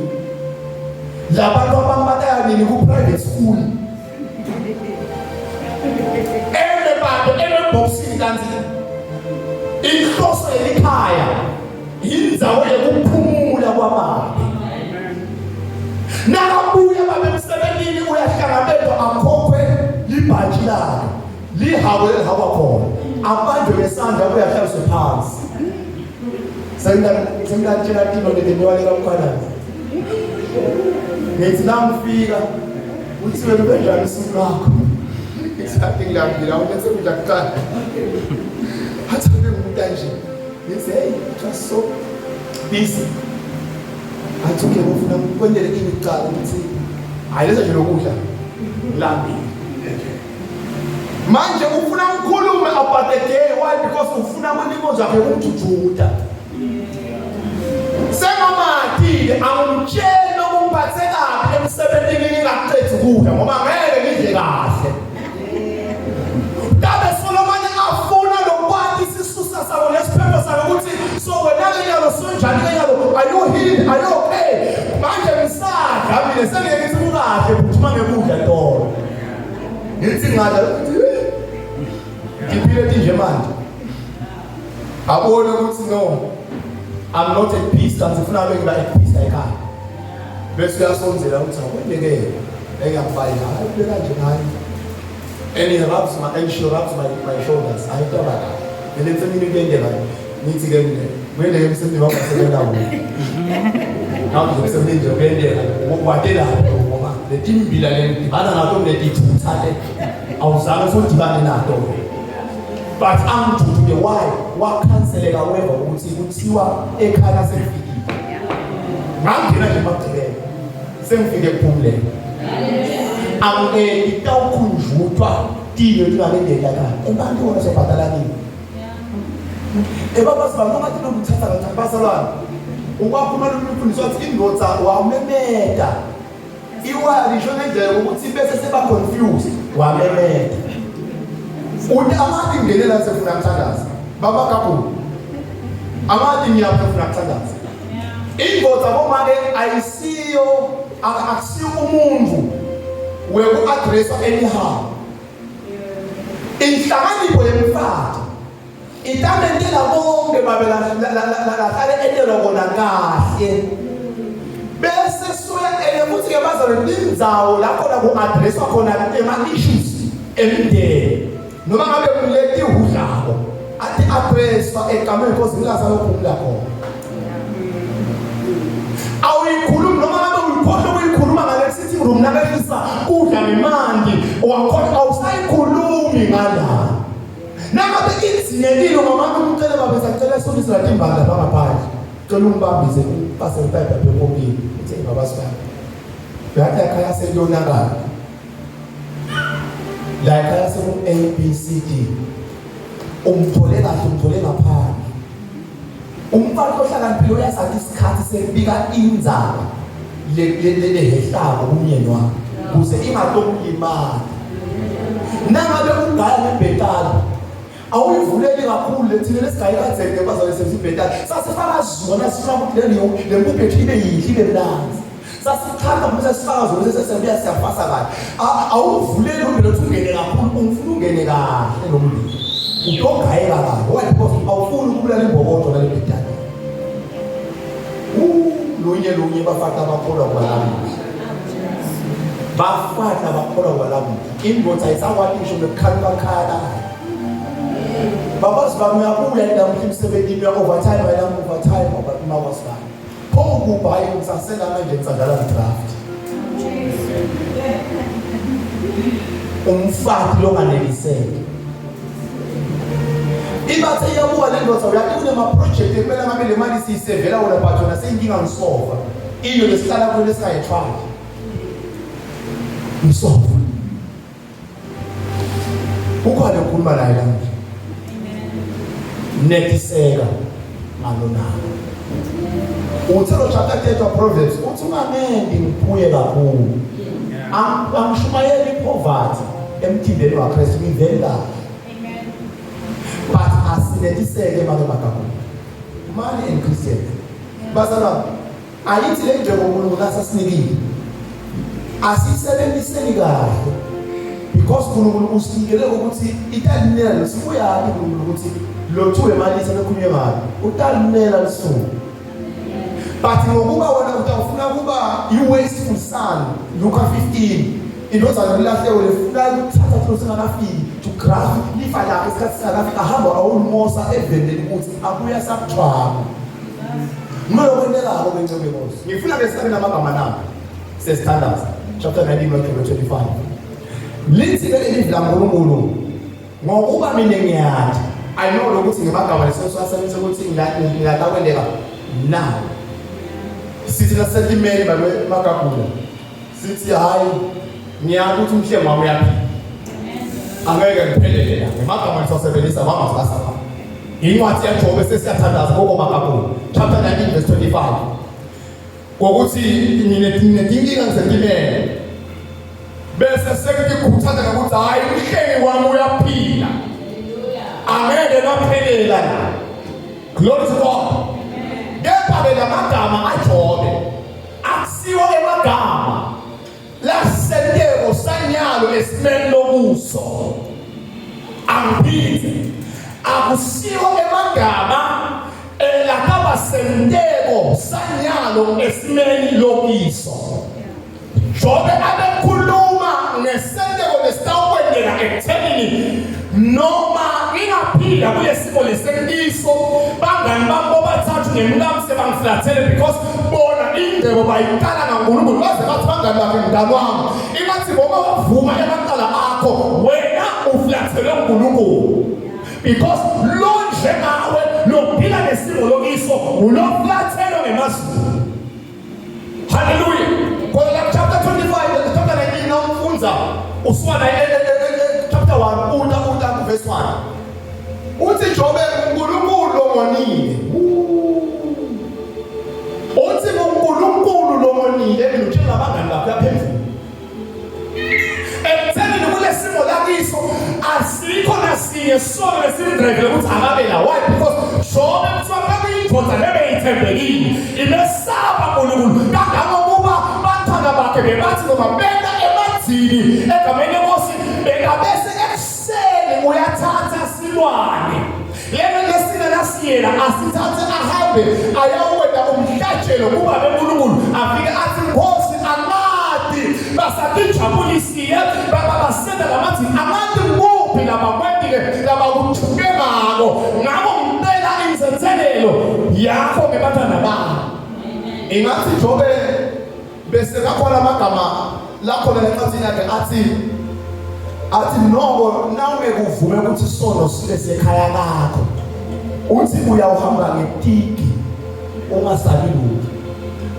Labantu abambataya nini ku private school. Eboxini kanti inhloso elikhaya yindzawo yokuphumula kwababe. Nakabuya babemsebenzini uyahlangabezwa akhokhwe libhaji lakhe lihawo elihawa khona abantu besandla uyahlaliswa phansi sengitshela tino ledenwalela uMkhwanazi ngithi namfika uthi wena benjani usuku lakho ngisathi ngilambile awulethe kudla kuqala hathi ngumuntu kanje ngithi hey just so busy. Athuke ngofuna ukwendele imicala ukuthi Ayilesa nje lokudla lambi. Manje ufuna ukukhuluma about the day why because ufuna amaniko zakhe umjujuda. Sengamatile angumtshela ukumphatheka emsebenzini ngingaqethi ukudla ngoba ngeke ngidle kahle. Kabe Solomon afuna lokwazi isisusa sabo nesiphetho sabo ukuthi so wena ke yalo sonjani ke yalo are you healed are you okay manje ngisadla mina sengeke ngisibukahle uthuma ngekudla tolo. Ngithi ngada ngiphile nje manje. Abone ukuthi no I'm not at peace kanti ufuna abe ngiba at peace ekhaya. Bese uyasonzela ukuthi akwendeke engiyabhala ayibeka nje hayi. And he rubs my shoulders. I thought about that. And then something again there. Need to get in there. When they have something wrong, I said that. Now you have something to get there. What did I do? The team be like, I don't know that it's too tight. I was also dividing that door. But I'm to the why. What cancel it however? Would see what a kind of thing. I'm going to back today. Same thing get pulled. Itaw kunjutwa tiyo tunalende daga ebantu wana sepatala nini basi banoma tino muthatha kathambasa lwana ukwaphuma lumfundisi wathi indodza wamemeda iwali isho ngendlela ukuthi bese seba confused wamemeda uthi amathi ngelela sefuna kuthandaza baba kakhulu amathi ngiyafuna kuthandaza indodza bomake ayisiyo akusiyo umuntu where we address anyhow. Inhlakanipho yemfati itamenlela bonke babela la kale etelo kona kahle bese soya ukuthi ke bazalo indzawo lapho la ku address khona ema issues emndeni noma ngabe kulethi udlako athi address egameni because ngilasa lokuphumula khona awuyikhuluma noma ngabe uyikhohle ukuyikhuluma ngale sitting room nakayisa udla ngemandi wakhona awusayikhulumi ngala nangabe izinelilo ngabantu umcele babe sacela solisela imbala bangaphandle cela umbambise upase ipipe bekombini uthi baba sibaba yathi ekhaya seliyonakala la ekhaya seku ABCD umthole kahle umthole ngaphandle umfana ohlakaniphile uyasathi isikhathi sekubika indzaba lehehlako kumyeni wakhe kuze ingatokulimala nangabe ungaya ngebhetala awuyivuleli kakhulu lethile lesigayi kadzeke bazale sesibhetala sasifaka zona sifuna ukuthi le mpuphethu ibe yihle ibe mnanzi sasichaka bese sifaka zona sesebuya siyafasa kahle awuvuleli umbilo ukuthi ungene kakhulu ungifuna ungene kahle lo mbilo utogayeka kahle why because awufuni ukubulala imbokodo la lebhetala lunye bafaka abakholwa kwalamuhla bafaka abakholwa kwalamuhla indodza ayisakwazi ngisho nekukhala baba sibami uyabuya ndamuhla emsebenzini ya-overtime overtime mawasibami phokuba hayi ngisasela manje ngisandlala ngidraft umfati longaneliseke ibathe iyabuka le ndoda uyathi kunema-project ekumele ngabe le mali siyisevela wona bathona seyinkinga ngisova iyo lesihlala kulo lesingayithwali ngisova ukhona ukhuluma naye lamuhla netiseka ngalonalo uthelo chapter 30 Proverbs uthi ungangendi ngiphuye kakhulu angishumayeli poverty emthimbeni waKristu ngivela but asinetiseke make bakakhulu money and Christian basala ayithi le njengo uNkulunkulu asasinikile asisebenziseni kahle because uNkulunkulu usinikele ukuthi italinela sibuya uNkulunkulu ukuthi lothu imali sebekhulunywe ngayo utalinela lisuku but ngokuba wena utafuna kuba you wasteful son Luka 15 indodana lilahle ulefuna ukuthatha into singakafiki to graph lifa lapho isikhathi singakafika ahamba awulmosa evendeni ukuthi abuya sakuthwala ngokwendela kwencebe Nkosi ngifuna besibe namagama nami sesithandaza chapter 19 verse 25 lithi ke ilivla ngoNkulunkulu ngokuba mina ngiyathi I know ukuthi ngemagama lesosasebenzisa ukuthi ngiyatakwendeka now sithi la sentiment balwe makakula sithi hayi ngiyazi ukuthi umhlenge wami uyaphila angeke ngiphelele la ngemagama ngisasebenzisa bangasasa incwadi yaJobe sesiyathandaza ngokomakakhulu chapter 19 verse 25 ukuthi nginedinkinga ngizentimela bese sekukhuthaza ukuthi hayi umhlenge wami uyaphila angeke ngaphelela la glory to God kepha la magama aJobe akusiwo emagama lasenteko sanyalo esimeni lobuso angiphithi akusiwo emagama lakaba senteko sanyalo esimeni lobiso Jobe abekhuluma nesenteko lesitawukwendeka ekuthenini noma ingaphila kulesimo lesendiso bangani babo bathathu ngemkami sebangiflathele because bona Ingcebo bayiqala kaNkulunkulu baze bathi bangani bakhe mntana wami ingathi ngoba wavuma emaqala akho wena uflathelwe uNkulunkulu because lo njengawe lophila nesimo lokiso uloflathelwe ngemazulu hallelujah kodwa chapter 25 chapter 19 nomfunza uswana chapter 1 uta verse 1 uthi Jobe uNkulunkulu lomonile uthi uNkulunkulu lomonile ngitshela abangani bakhe yaphezulu ekuthenini kulesimo lakiso asikho nasinye sona lesimdrekele ukuthi akabe la why because Jobe kuthiwa kuyindoda lebeyithembekile imesaba uNkulunkulu kangangokuba bathanda bakhe bebathi noma bena emadzini egameni lenkosi bekabese ekuseni uyathatha silwane lelo lesina nasiyela asithathe ahambe ayawenda umhlatshelo kuba beNkulunkulu afike athi Nkosi amadi basakijabulisiye basenda lamathi amadi kuphi labakwendile labakuthukemako ngabo ngicela insethelelo yakho ngebathanda babo ingathi Jobe bese kakhona amagama lakho lencwadi yakhe athi noko nawe kuvume ukuthi isono sile sekhaya lakho uthi uyawuhamba ngetiki ungasabi lutho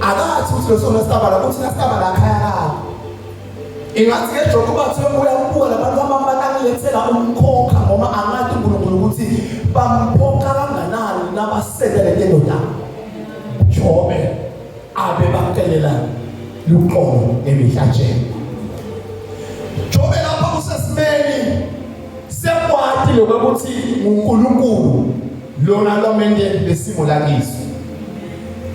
akathi uthi lesono sitabala ukuthi nasitabala ekhaya lakho ingathi ke Jobe bathi uyabuka labantu ababalangilethela umkhokha noma angathi uNkulunkulu ukuthi bamphokha kanganani nabasendele lendoda Jobe abe bakelela luqobo emihlatshelo Jobe lapha usesimeni sekwati lokuthi uNkulunkulu lona lomende lesimo lakiso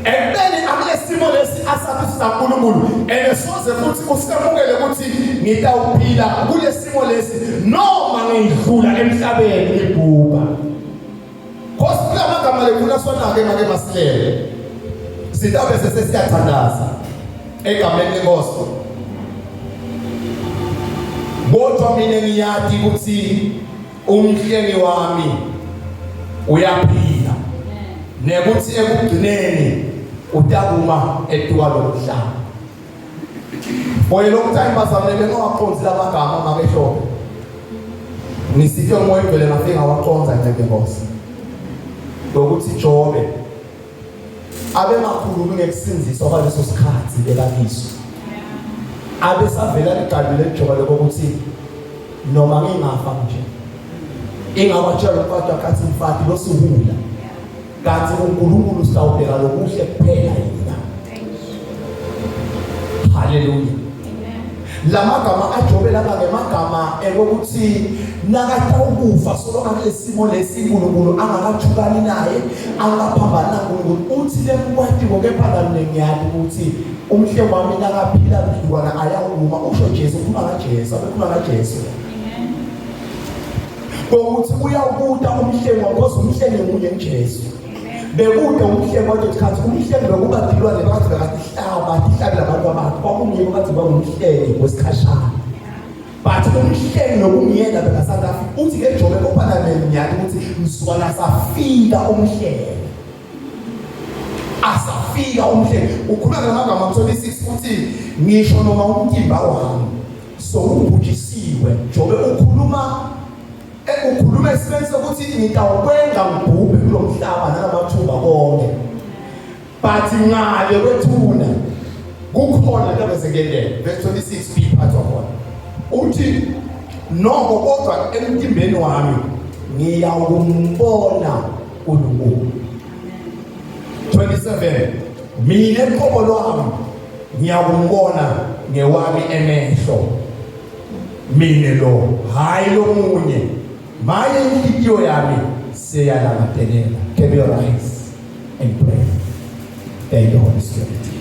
ekubeni akulesimo lesi asathi saNkulunkulu enesoze futhi usemukele ukuthi ngitawuphila kulesimo lesi noma ngidlula emhlabeni ibhuba Nkosi kulamagama lekuna sona ke make basilele sitabe sesiyathandaza egameni lenkosi kodwa mina ngiyathi ukuthi umhlenge wami uyaphila nekuthi ekugcineni utakuma eduka lomhlaba oyelo time bazamele ngawaqonzi lamagama makehlobo nisithe umoya vele ngafika waqonza njengenkosi ukuthi Jobe abe makhulumi ngekusinziswa kwaleso sikhathi bekakiso abe savela ligabile lijobele ukuthi noma ngingafa nje ingawatshela umfati akathi umfati losihula kanti uNkulunkulu sitawubheka lokuhle kuphela yena haleluya lamagama aJobe laba ngemagama ekokuthi nakatha ukufa solo ngalesimo lesiNkulunkulu angakathukani naye angaphambana uNkulunkulu uthi lemkwati kokepha ngiyathi ukuthi umhle wami nakaphila bidukwana ayawuma usho Jesu ukhuluma ngaJesu abekhuluma ngaJesu ukuthi uyawubuta umhlenge wakho umhlenge munye ngeJesu bekude umhlenge wathi umhlenge lokuba dilwa nebathi bakahlaba ihlabela abantu abantu kwakungiyiko bathi bangumhlenge wesikhashana but umhlenge nokungiyena bekasandafi uthi ke Jobe kophana neminyaka ukuthi msukwana safika umhlenge asafika umhlenge ukhuluma ngamagama 26 uthi ngisho noma umtimba wami sowubhujisiwe Jobe ukhuluma esibenze ukuthi ngitawukwenza ngibhubhe kulomhlaba nalamathuba konke but ngale kwethuna kukhona into besekendele verse 26b part wakhona uthi noko kodwa emtimbeni wami ngiyawumbona uNkulunkulu. 27 mina eqobo lwami ngiyawumbona ngewami emehlo mina lo hayi lomunye maye inhliziyo yami seyalangadelela. Can you rise and pray? Thank you, Holy Spirit.